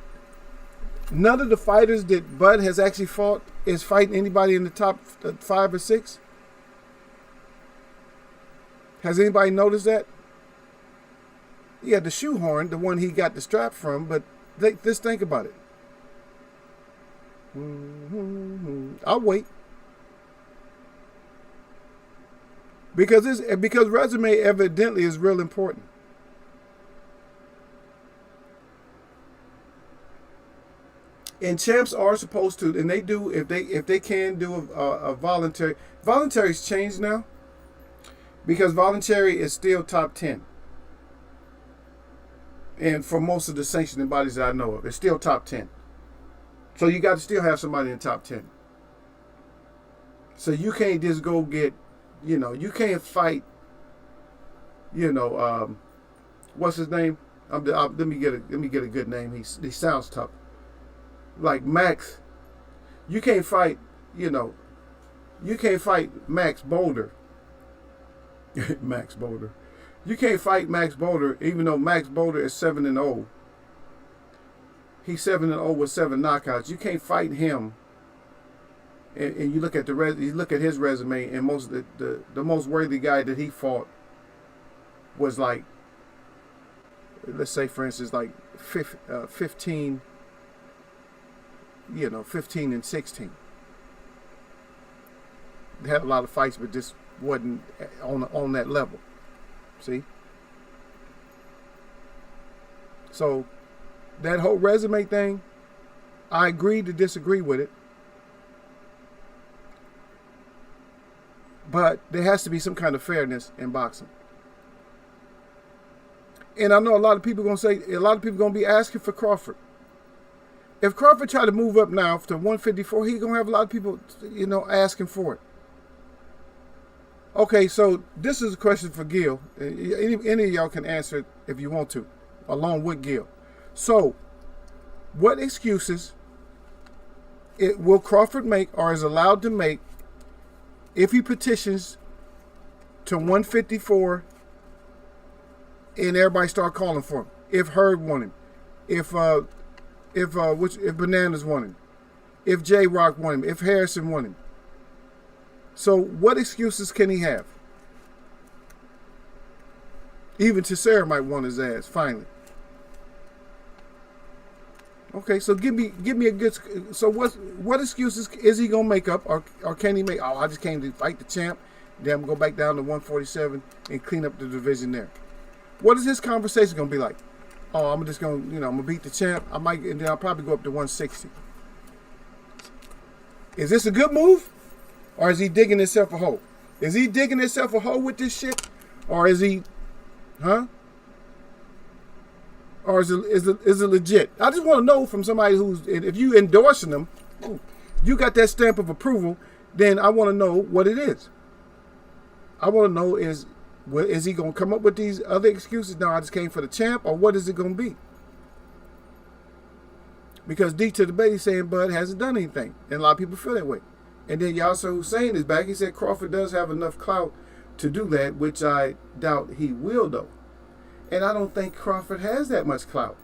none of the fighters that Bud has actually fought is fighting anybody in the top 5 or 6? Has anybody noticed that? Yeah, the shoehorn, the one he got the strap from, but just think about it. I'll wait. Because resume evidently is real important. And champs are supposed to, and they do, if they can do a voluntary. Voluntary's changed now, because voluntary is still top 10. And for most of the sanctioning bodies that I know of, it's still top 10. So you got to still have somebody in the top 10. So you can't just go get, you can't fight, what's his name? Let me get a good name. He sounds tough. Like Max. You can't fight, you can't fight Max Boulder. Max Boulder. You can't fight Max Boulder, even though Max Boulder is 7-0. He's 7-0 with 7 knockouts. You can't fight him. And you look at his resume, and most of the most worthy guy that he fought was like, let's say for instance, like 15, 15 and 16. They had a lot of fights, but just wasn't on that level. See? So that whole resume thing, I agree to disagree with it. But there has to be some kind of fairness in boxing. And I know a lot of people going to be asking for Crawford. If Crawford try to move up now to 154, he's going to have a lot of people, asking for it. Okay, so this is a question for Gil. Any of y'all can answer it if you want to, along with Gil. So, what excuses will Crawford make or is allowed to make if he petitions to 154 and everybody start calling for him? If Hurd want him, if Bananas want him, if J Rock want him, if Harrison want him. So what excuses can he have? Even Teixeira might want his ass finally. Okay, so give me a good. So what excuses is he gonna make up, or can he make? Oh, I just came to fight the champ. Then I'm gonna go back down to 147 and clean up the division there. What is his conversation gonna be like? Oh, I'm just gonna, I'm gonna beat the champ. And then I'll probably go up to 160. Is this a good move, or is he digging himself a hole? Is he digging himself a hole with this shit, or is he, Or is it legit? I just want to know from somebody if you endorsing them, you got that stamp of approval, then I want to know what it is. I want to know is he going to come up with these other excuses? No, I just came for the champ, or what is it going to be? Because D to the Bay saying Bud hasn't done anything, and a lot of people feel that way. And then Yasser Hussein is back. He said Crawford does have enough clout to do that, which I doubt he will, though. And I don't think Crawford has that much clout.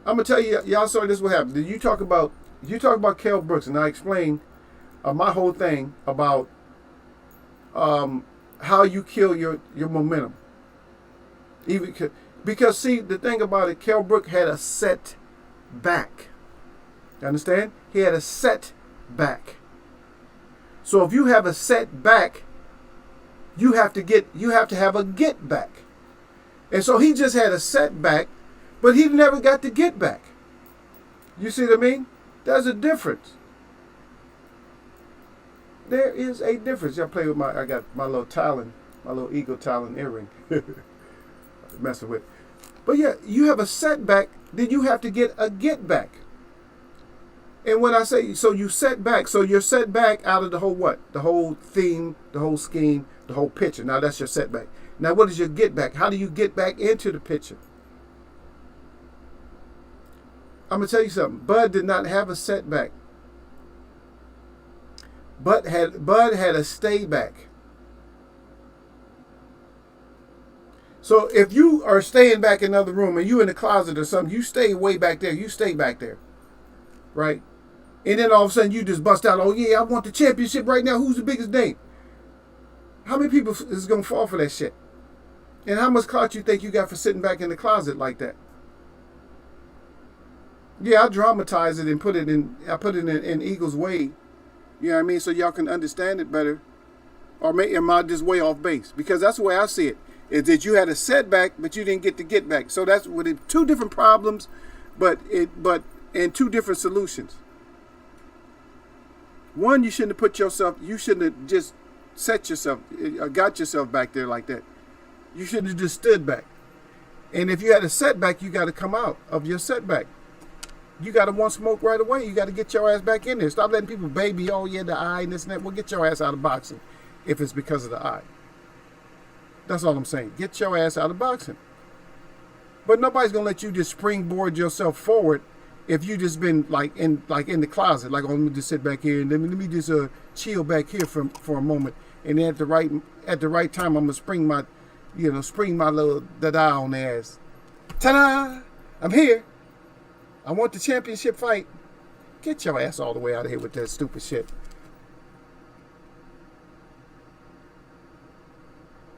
I'm gonna tell you, y'all saw this what happened. You talk about Kell Brooks, and I explained my whole thing about how you kill your momentum. Because see, the thing about it, Kell Brooks had a set back. You understand? He had a set back. So if you have a set back, you have to have a get back. And so he just had a setback, but he never got to get back. You see what I mean? There's a difference. There is a difference. I got my little Talon, my little Eagle Talon earring. Messing with. But yeah, you have a setback, then you have to get a get back. And when I say, so you set back, so you're set back out of the whole what? The whole theme, the whole scheme, the whole picture. Now that's your setback. Now, what is your get back? How do you get back into the picture? I'm going to tell you something. Bud did not have a setback. Bud had a stay back. So if you are staying back in another room and you in the closet or something, you stay way back there. You stay back there. Right? And then all of a sudden you just bust out, oh yeah, I want the championship right now. Who's the biggest name? How many people is going to fall for that shit? And how much clout you think you got for sitting back in the closet like that? Yeah, I dramatize it and put it in Eagles' way. You know what I mean? So y'all can understand it better. Or am I just way off base? Because that's the way I see it. Is that you had a setback, but you didn't get the get back. So that's with it, two different problems, but two different solutions. One, you shouldn't have just set yourself, got yourself back there like that. You should have just stood back. And if you had a setback, you got to come out of your setback. You got to want smoke right away. You got to get your ass back in there. Stop letting people baby, oh yeah, the eye and this and that. Well, get your ass out of boxing if it's because of the eye. That's all I'm saying. Get your ass out of boxing. But nobody's going to let you just springboard yourself forward if you just been like in the closet. Like, oh, let me just sit back here and let me just chill back here for a moment. And then at the right time, I'm going to spring my little dada on their ass. Ta-da! I'm here. I want the championship fight. Get your ass all the way out of here with that stupid shit.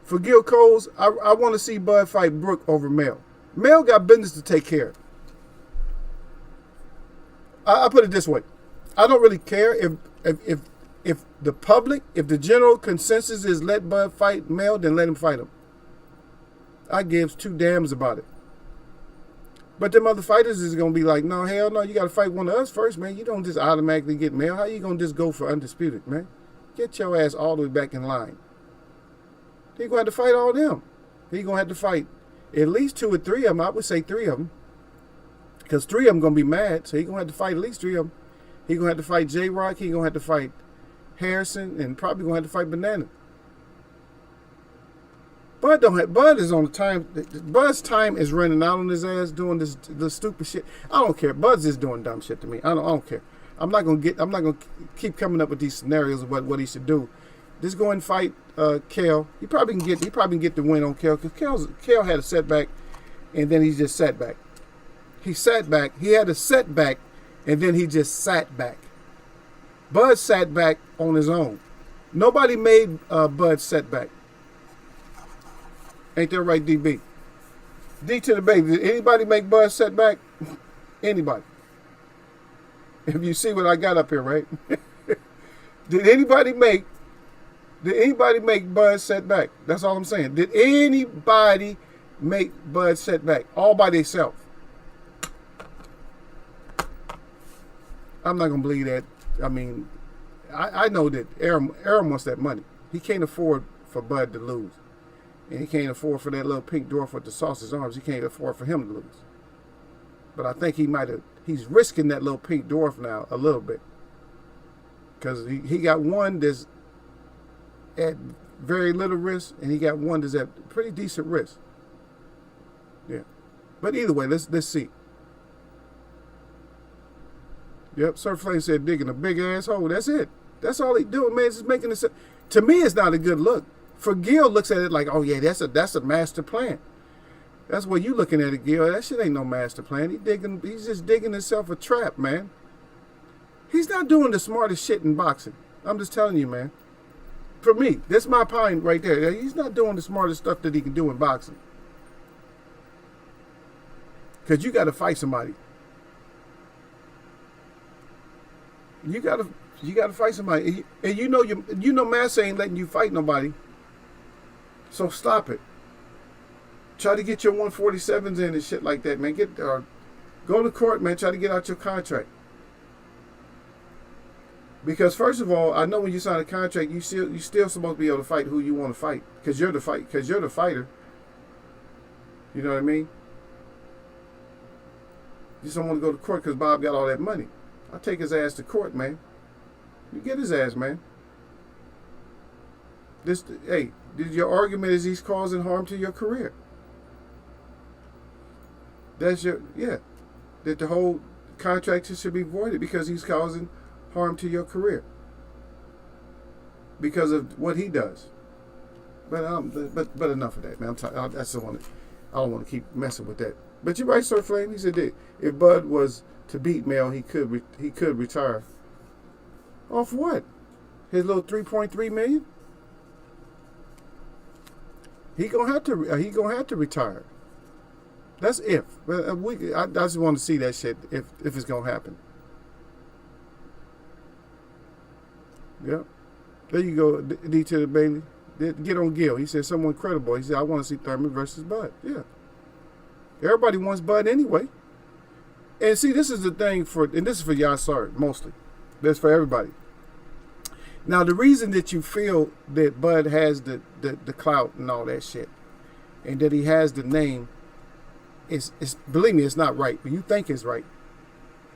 For Gil Coles, I want to see Bud fight Brook over Mel. Mel got business to take care of. I put it this way. I don't really care if the public, if the general consensus is let Bud fight Mel, then let him fight him. I gives two damns about it. But them other fighters is going to be like, no, hell no, you got to fight one of us first, man. You don't just automatically get Mel. How you going to just go for undisputed, man? Get your ass all the way back in line. He gonna have to fight all them. He gonna have to fight at least 2 or 3 of them. I would say 3 of them, because 3 of them gonna be mad. So he gonna have to fight at least 3 of them. He gonna have to fight J Rock. He gonna have to fight Harrison, and probably gonna have to fight Banana. Bud is on the time. Bud's time is running out on his ass doing this stupid shit. I don't care. Bud's just doing dumb shit to me. I don't care. I'm not gonna keep coming up with these scenarios of what he should do. Just go and fight Kale. He probably can get the win on Kale, because Kale had a setback, and then he just sat back. He sat back. He had a setback, and then he just sat back. Bud sat back on his own. Nobody made Bud set back. Ain't that right, DB? D to the baby. Did anybody make Bud set back? Anybody? If you see what I got up here, right? Did anybody make Bud set back? That's all I'm saying. Did anybody make Bud set back? All by themselves. I'm not gonna believe that. I mean, I know that Aaron wants that money. He can't afford for Bud to lose. And he can't afford for that little pink dwarf with the sausage arms. He can't afford for him to lose. But I think he's risking that little pink dwarf now a little bit. Because he got one that's at very little risk, and he got one that's at pretty decent risk. Yeah. But either way, let's see. Yep, Sir Flame said digging a big ass hole. That's it. That's all he doing, man. Just making this. To me, it's not a good look. For Gil looks at it like, oh yeah, that's a master plan. That's what you looking at it, Gil. That shit ain't no master plan. He's just digging himself a trap, man. He's not doing the smartest shit in boxing. I'm just telling you, man. For me, that's my point right there. He's not doing the smartest stuff that he can do in boxing. Because you got to fight somebody. You got to fight somebody, and you know, Massa ain't letting you fight nobody. So stop it. Try to get your 147s in and shit like that, man. Go to court, man. Try to get out your contract. Because first of all, I know when you sign a contract, you still supposed to be able to fight who you want to fight, because you're the fighter. You know what I mean? You just don't want to go to court because Bob got all that money. I'll take his ass to court, man. You get his ass, man. Your argument is he's causing harm to your career. That the whole contract should be voided because he's causing harm to your career because of what he does. But enough of that, man. I don't want to keep messing with that. But you're right, Sir Flame. He said that if Bud was to beat Mel, he could retire. Off what? His little 3.3 million? He gonna have to retire. That's if. I just want to see that shit if it's gonna happen. Yep. There you go, D to the Bailey. Get on Gil. He said someone credible. He said I want to see Thurman versus Bud. Yeah. Everybody wants Bud anyway. And see, this is the thing and this is for Yassar mostly. That's for everybody. Now, the reason that you feel that Bud has the clout and all that shit, and that he has the name, is believe me, it's not right, but you think it's right,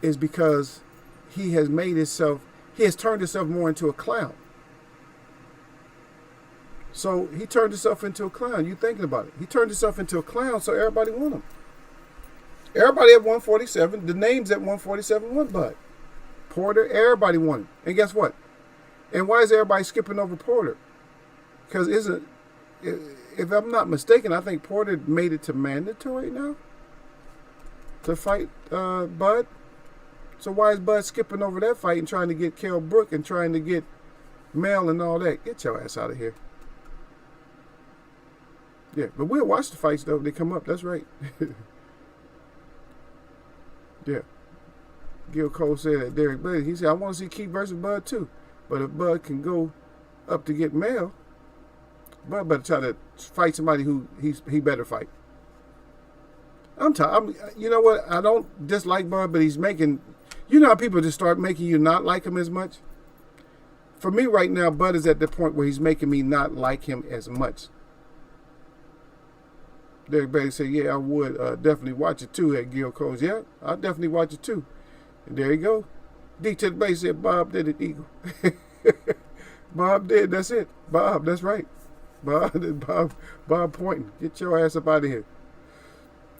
is because he has turned himself more into a clown. So he turned himself into a clown. You thinking about it. He turned himself into a clown, so everybody want him. Everybody at 147, the names at 147 want Bud. Porter, everybody won him. And guess what? And why is everybody skipping over Porter? Because if I'm not mistaken, I think Porter made it to mandatory now to fight Bud. So why is Bud skipping over that fight and trying to get Kell Brook and trying to get Mel and all that? Get your ass out of here. Yeah, but we'll watch the fights though if they come up. That's right. Yeah. Gil Cole said that Derek Bailey. He said, I want to see Keith versus Bud too. But if Bud can go up to get Mel, Bud better try to fight somebody who he better fight. I'm tired. You know what? I don't dislike Bud, but he's making. You know how people just start making you not like him as much? For me right now, Bud is at the point where he's making me not like him as much. Derek Bailey said, yeah, I would definitely watch it too at Gil Coles. Yeah, I'll definitely watch it too. And there you go. D to the base said, Bob did it, Eagle. Bob did, that's it. Bob, that's right. Bob pointing. Get your ass up out of here.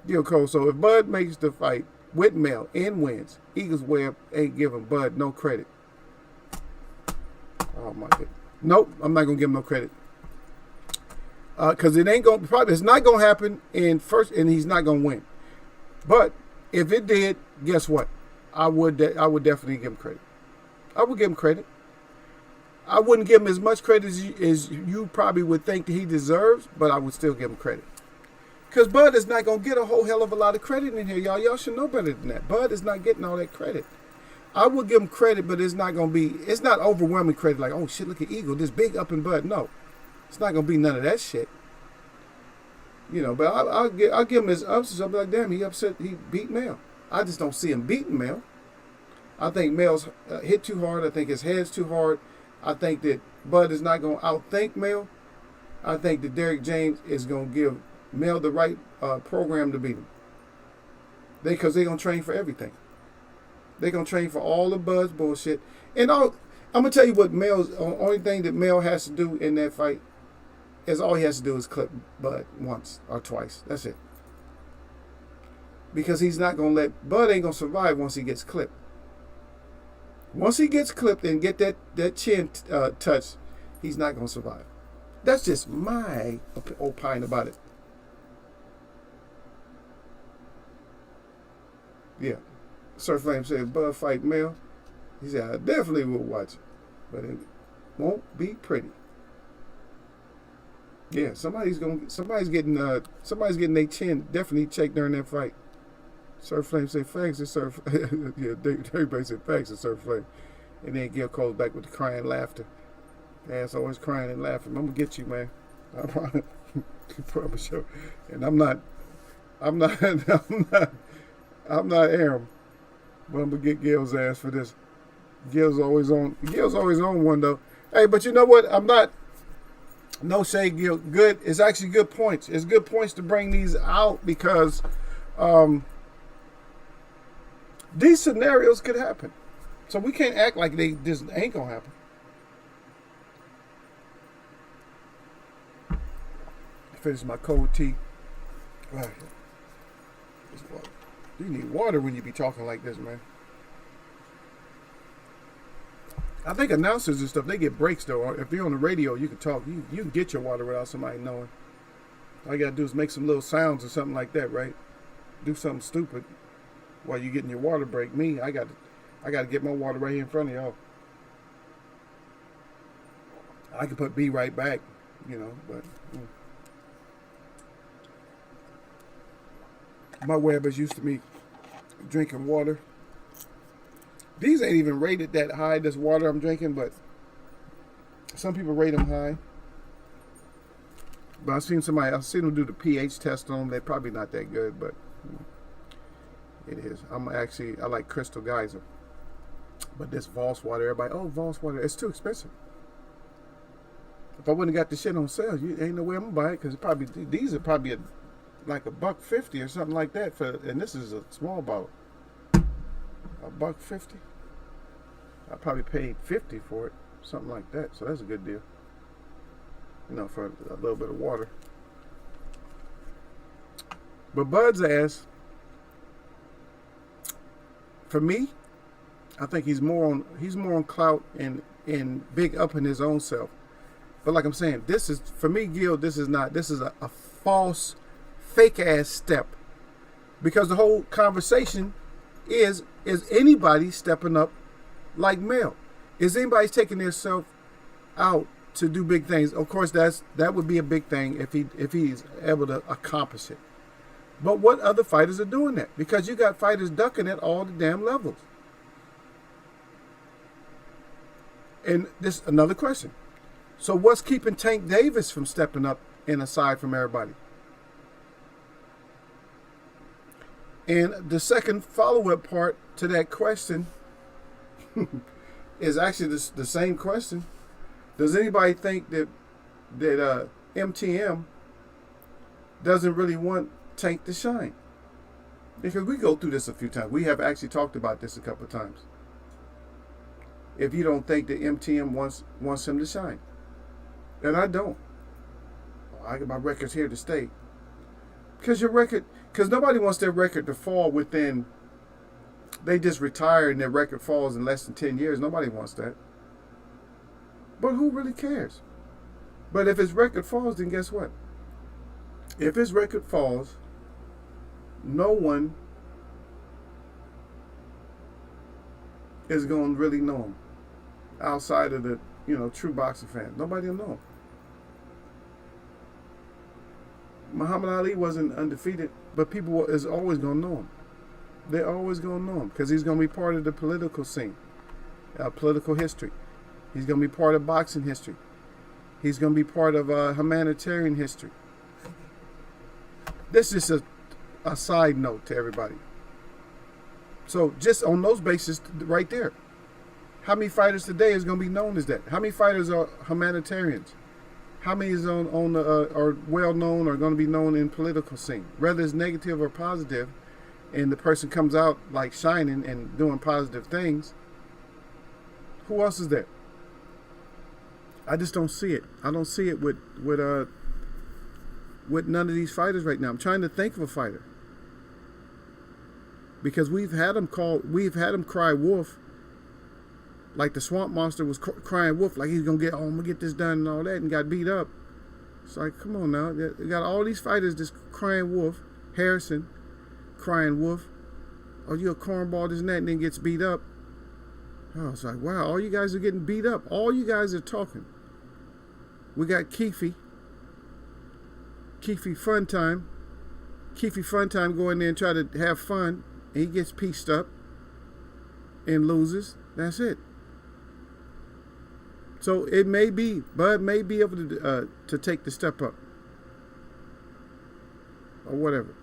Gil Coles, so if Bud makes the fight with Mel and wins, Eagles Web ain't giving Bud no credit. Oh my God. Nope, I'm not gonna give him no credit. Cause it ain't gonna it's not gonna happen and he's not gonna win. But if it did, guess what? I would definitely give him credit. I would give him credit. I wouldn't give him as much credit as you probably would think that he deserves, but I would still give him credit. Because Bud is not going to get a whole hell of a lot of credit in here, y'all. Y'all should know better than that. Bud is not getting all that credit. I would give him credit, but it's not overwhelming credit like, oh shit, look at Eagle, this big up in Bud. No, it's not going to be none of that shit. You know, but I'll give him his ups. I'll be like, damn, he beat Mel. I just don't see him beating Mel. I think Mel's hit too hard. I think his head's too hard. I think that Bud is not going to outthink Mel. I think that Derrick James is going to give Mel the right program to beat him. Because they're going to train for everything. They're going to train for all the Bud's bullshit. And I'm going to tell you what only thing that Mel has to do in that fight is all he has to do is clip Bud once or twice. That's it. Because he's not going to Bud ain't going to survive once he gets clipped. Once he gets clipped and get that chin touched, he's not going to survive. That's just my opinion about it. Yeah. Sir Flame said, Bud fight Mel. He said, I definitely will watch it. But it won't be pretty. Yeah, somebody's getting their chin definitely checked during that fight. Sir Flame said, thanks to Sir yeah, everybody said thanks to Sir Flame. And then Gil Cole's back with the crying laughter. Ass always crying and laughing. I'm gonna get you, man. I promise you. And I'm not Aram. But I'm gonna get Gil's ass for this. Gil's always on one though. Hey, but you know what? I'm not no shade, Gil. Good. It's actually good points. It's good points to bring these out because these scenarios could happen. So we can't act like this ain't gonna happen. Finish my cold tea. Right. You need water when you be talking like this, man. I think announcers and stuff, they get breaks though. If you're on the radio, you can talk. You can get your water without somebody knowing. All you gotta do is make some little sounds or something like that, right? Do something stupid while you're getting your water break. Me, I got to get my water right here in front of y'all. I can put B right back, you know, but my Webbers used to me drinking water. These ain't even rated that high, this water I'm drinking, but some people rate them high. But I've seen them do the pH test on them. They're probably not that good, but it is. I like Crystal Geyser. But this Voss water, everybody, oh, Voss water, it's too expensive. If I wouldn't have got the shit on sale, ain't no way I'm gonna buy it, because these are probably like $1.50 or something like that and this is a small bottle. $1.50. I probably paid $50 for it, something like that. So that's a good deal. You know, for a little bit of water. But Bud's ass, for me, I think he's more on clout and big up in his own self. But like I'm saying, this is, for me, Gil, this is a false, fake ass step. Because the whole conversation is anybody stepping up like Mel? Is anybody taking themselves out to do big things? Of course, that would be a big thing if he's able to accomplish it. But what other fighters are doing that? Because you got fighters ducking at all the damn levels. And this another question. So what's keeping Tank Davis from stepping up and aside from everybody? And the second follow-up part to that question is actually the same question. Does anybody think that MTM doesn't really want Tank to shine? Because we go through this a few times. We have actually talked about this a couple of times. If you don't think that MTM wants him to shine, and I don't. I got my records here to stay. Because nobody wants their record to fall within. They just retire and their record falls in less than 10 years. Nobody wants that. But who really cares? But if his record falls, then guess what? If his record falls, no one is going to really know him outside of the, true boxing fans. Nobody will know him. Muhammad Ali wasn't undefeated, but people is always going to know him. They're always going to know him because he's going to be part of the political scene, political history. He's going to be part of boxing history. He's going to be part of humanitarian history. This is a side note to everybody. So just on those bases right there, how many fighters today is going to be known as that? How many fighters are humanitarians? How many is are well known or going to be known in political scene, whether it's negative or positive, and the person comes out like shining and doing positive things? Who else is there? I just don't see it. I don't see it with none of these fighters right now. I'm trying to think of a fighter because we've had them cry wolf, like the Swamp Monster was crying wolf, like he's gonna get, I'm gonna get this done and all that, and got beat up. It's like, come on now, you got all these fighters just crying wolf. Harrison crying wolf. Oh, you a cornball, this and that, and then gets beat up. Oh, it's like, wow, all you guys are getting beat up. All you guys are talking. We got Keefe Fun Time. Keefe Fun Time go in there and try to have fun, and he gets pieced up and loses. That's it. So it may be, Bud may be able to take the step up or whatever.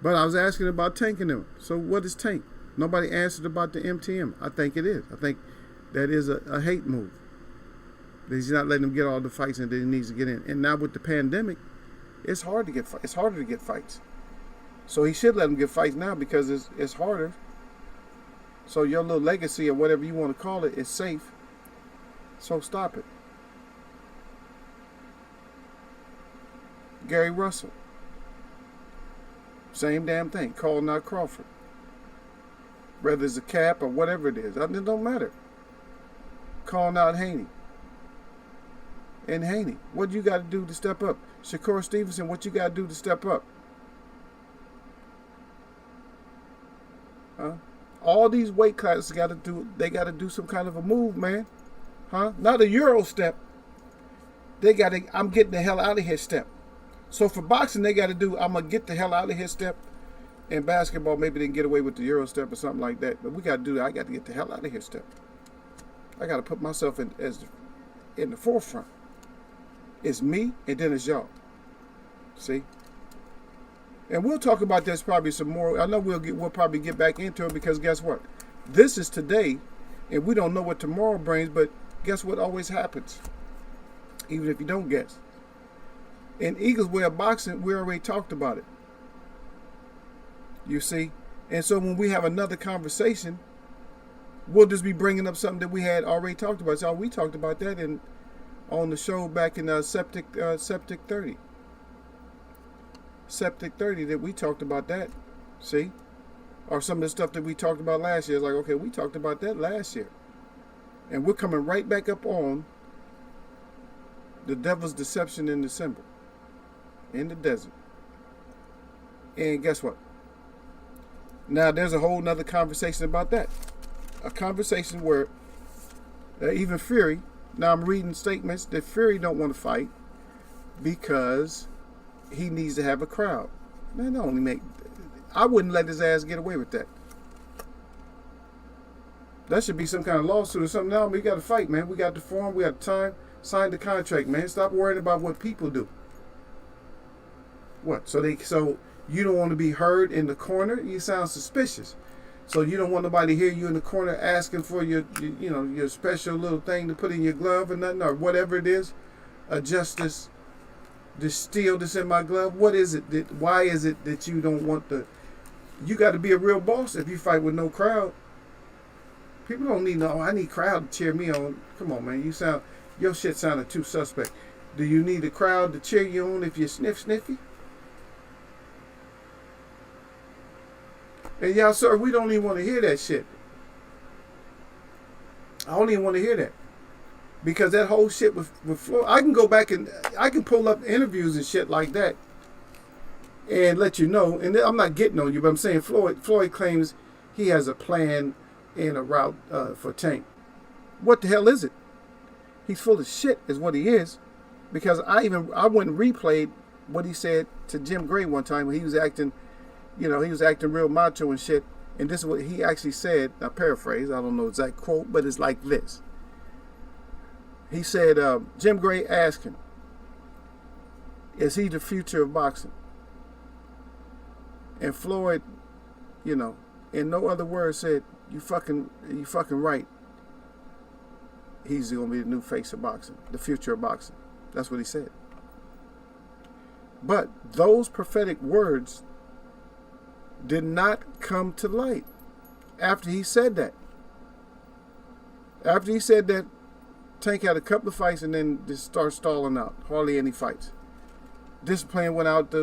But I was asking about Tank and them. So what is Tank? Nobody answered about the MTM. I think it is. I think that is a hate move. He's not letting him get all the fights that he needs to get in. And now with the pandemic, it's hard to get it's harder to get fights. So he should let him get fights now because it's harder. So your little legacy or whatever you want to call it is safe. So stop it. Gary Russell. Same damn thing. Calling out Crawford. Whether it's a cap or whatever it is. It don't matter. Calling out Haney. And Haney, what you got to do to step up? Shakur Stevenson, what you got to do to step up? Huh? All these weight classes got to do some kind of a move, man. Huh? Not a Euro step. They got to, I'm getting the hell out of here step. So for boxing, they got to do, I'm going to get the hell out of here step. In basketball, maybe they can get away with the Euro step or something like that. But we got to do that. I got to get the hell out of here step. I got to put myself in the forefront. It's me and then it's y'all. See? And we'll talk about this probably some more. I know we'll probably get back into it because guess what? This is today, and we don't know what tomorrow brings, but guess what always happens? Even if you don't guess. In Eagles Way of Boxing, we already talked about it. You see? And so when we have another conversation, we'll just be bringing up something that we had already talked about. So we talked about that on the show back in Septic 30. Septic 30 that we talked about that. See? Or some of the stuff that we talked about last year. It's like, okay, we talked about that last year. And we're coming right back up on the devil's deception in December. In the desert. And guess what? Now there's a whole nother conversation about that. A conversation where even Fury, now I'm reading statements that Fury don't want to fight because he needs to have a crowd. Man, I wouldn't let his ass get away with that. That should be some kind of lawsuit or something. Now we got to fight, man. We got the form, we got the time, sign the contract, man. Stop worrying about what people do. What? So you don't want to be heard in the corner? You sound suspicious. So you don't want nobody to hear you in the corner asking for your special little thing to put in your glove or nothing, or whatever it is. Adjust this steel that's in my glove. What is it? Why is it that you don't want you got to be a real boss if you fight with no crowd. People don't need I need crowd to cheer me on. Come on, man. Your shit sounded too suspect. Do you need a crowd to cheer you on if you sniffy? And y'all, sir, we don't even want to hear that shit. I don't even want to hear that. Because that whole shit with Floyd, I can go back and I can pull up interviews and shit like that and let you know. And I'm not getting on you, but I'm saying Floyd claims he has a plan and a route for Tank. What the hell is it? He's full of shit is what he is. Because I went and replayed what he said to Jim Gray one time when he was acting, he was acting real macho and shit. And this is what he actually said. I paraphrase, I don't know exact quote, but it's like this. He said, Jim Gray asked him, is he the future of boxing? And Floyd, in no other words said, you fucking right. He's going to be the new face of boxing, the future of boxing. That's what he said. But those prophetic words did not come to light after he said that. After he said that, Tank had a couple of fights and then just started stalling out. Hardly any fights. Discipline went out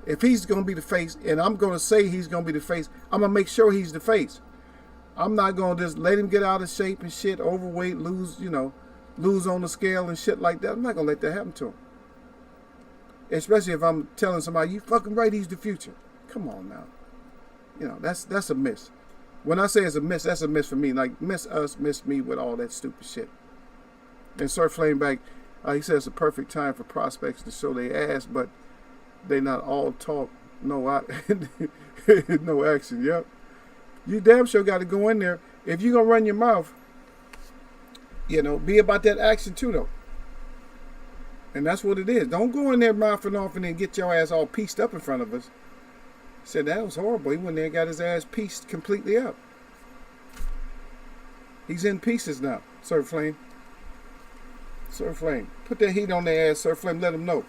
if he's going to be the face, and I'm going to say he's going to be the face, I'm going to make sure he's the face. I'm not going to just let him get out of shape and shit, overweight, lose on the scale and shit like that. I'm not going to let that happen to him. Especially if I'm telling somebody, you fucking right, he's the future. Come on now. That's a miss. When I say it's a miss, that's a miss for me. Like, miss us, miss me with all that stupid shit. And Sir Flameback, he says it's a perfect time for prospects to show their ass, but they not all talk, no action. Yep. You damn sure got to go in there. If you're going to run your mouth, be about that action too, though. And that's what it is. Don't go in there mouthing off and then get your ass all pieced up in front of us. Said that was horrible. He went there and got his ass pieced completely up. He's in pieces now, Sir Flame. Sir Flame. Put that heat on their ass, Sir Flame. Let them know.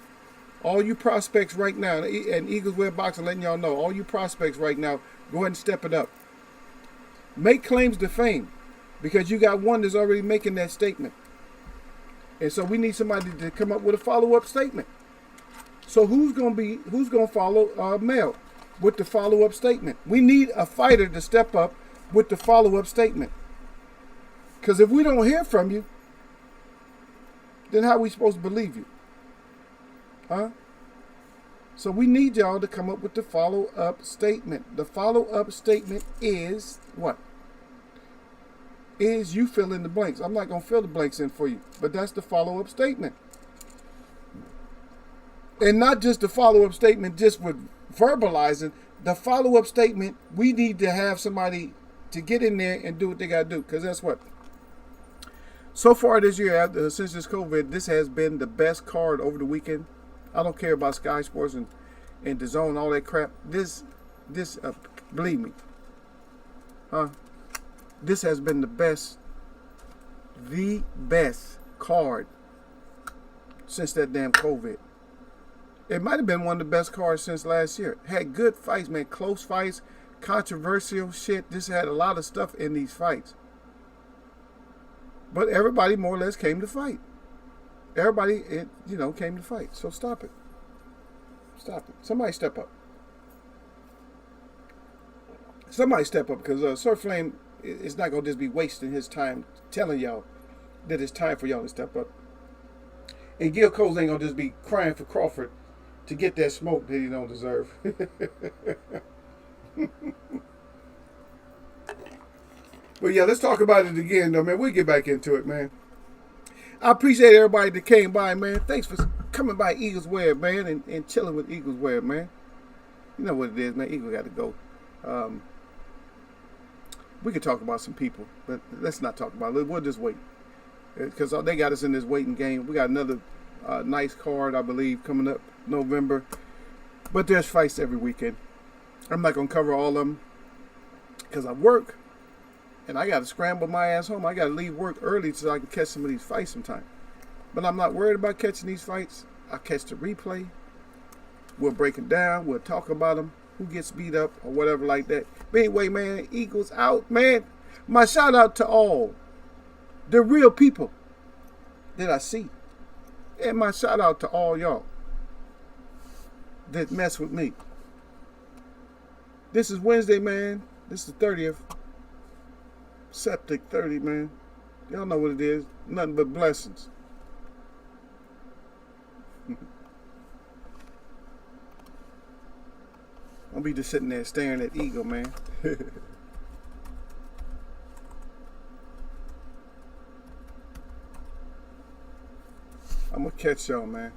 All you prospects right now, and Eagles Web Boxing letting y'all know, all you prospects right now, go ahead and step it up. Make claims to fame, because you got one that's already making that statement. And so we need somebody to come up with a follow-up statement. So who's gonna follow Mel with the follow-up statement? We need a fighter to step up with the follow-up statement. Because if we don't hear from you, then how are we supposed to believe you? Huh? So we need y'all to come up with the follow-up statement. The follow-up statement is what? Is you fill in the blanks. I'm not going to fill the blanks in for you, but that's the follow-up statement. And not just the follow-up statement just with verbalizing. The follow-up statement, we need to have somebody to get in there and do what they got to do, because that's what? So far this year, since this COVID, this has been the best card over the weekend. I don't care about Sky Sports and DAZN, all that crap. This, believe me, this has been the best card since that damn COVID. It might have been one of the best cards since last year. Had good fights, man, close fights, controversial shit. This had a lot of stuff in these fights. But everybody more or less came to fight. Everybody, came to fight. So stop it. Stop it. Somebody step up. Somebody step up, because Sir Flame is not going to just be wasting his time telling y'all that it's time for y'all to step up. And Gil Coles ain't going to just be crying for Crawford to get that smoke that he don't deserve. But yeah, let's talk about it again, though, man. We'll get back into it, man. I appreciate everybody that came by, man. Thanks for coming by Eagles Web, man, and chilling with Eagles Web, man. You know what it is, man. Eagle got to go. We could talk about some people, but let's not talk about it. We'll just wait, because they got us in this waiting game. We got another nice card, I believe, coming up November. But there's fights every weekend. I'm not going to cover all of them. because I work and I got to scramble my ass home. I got to leave work early so I can catch some of these fights sometime. But I'm not worried about catching these fights. I catch the replay. We'll break them down. We'll talk about them. Who gets beat up or whatever like that. But anyway, man, Eagles out, man. My shout out to all the real people that I see. And my shout out to all y'all that mess with me. This is Wednesday, man. This is the 30th. Septic 30, man. Y'all know what it is. Nothing but blessings. I'll be just sitting there staring at Eagle, man. I'm gonna catch y'all, man.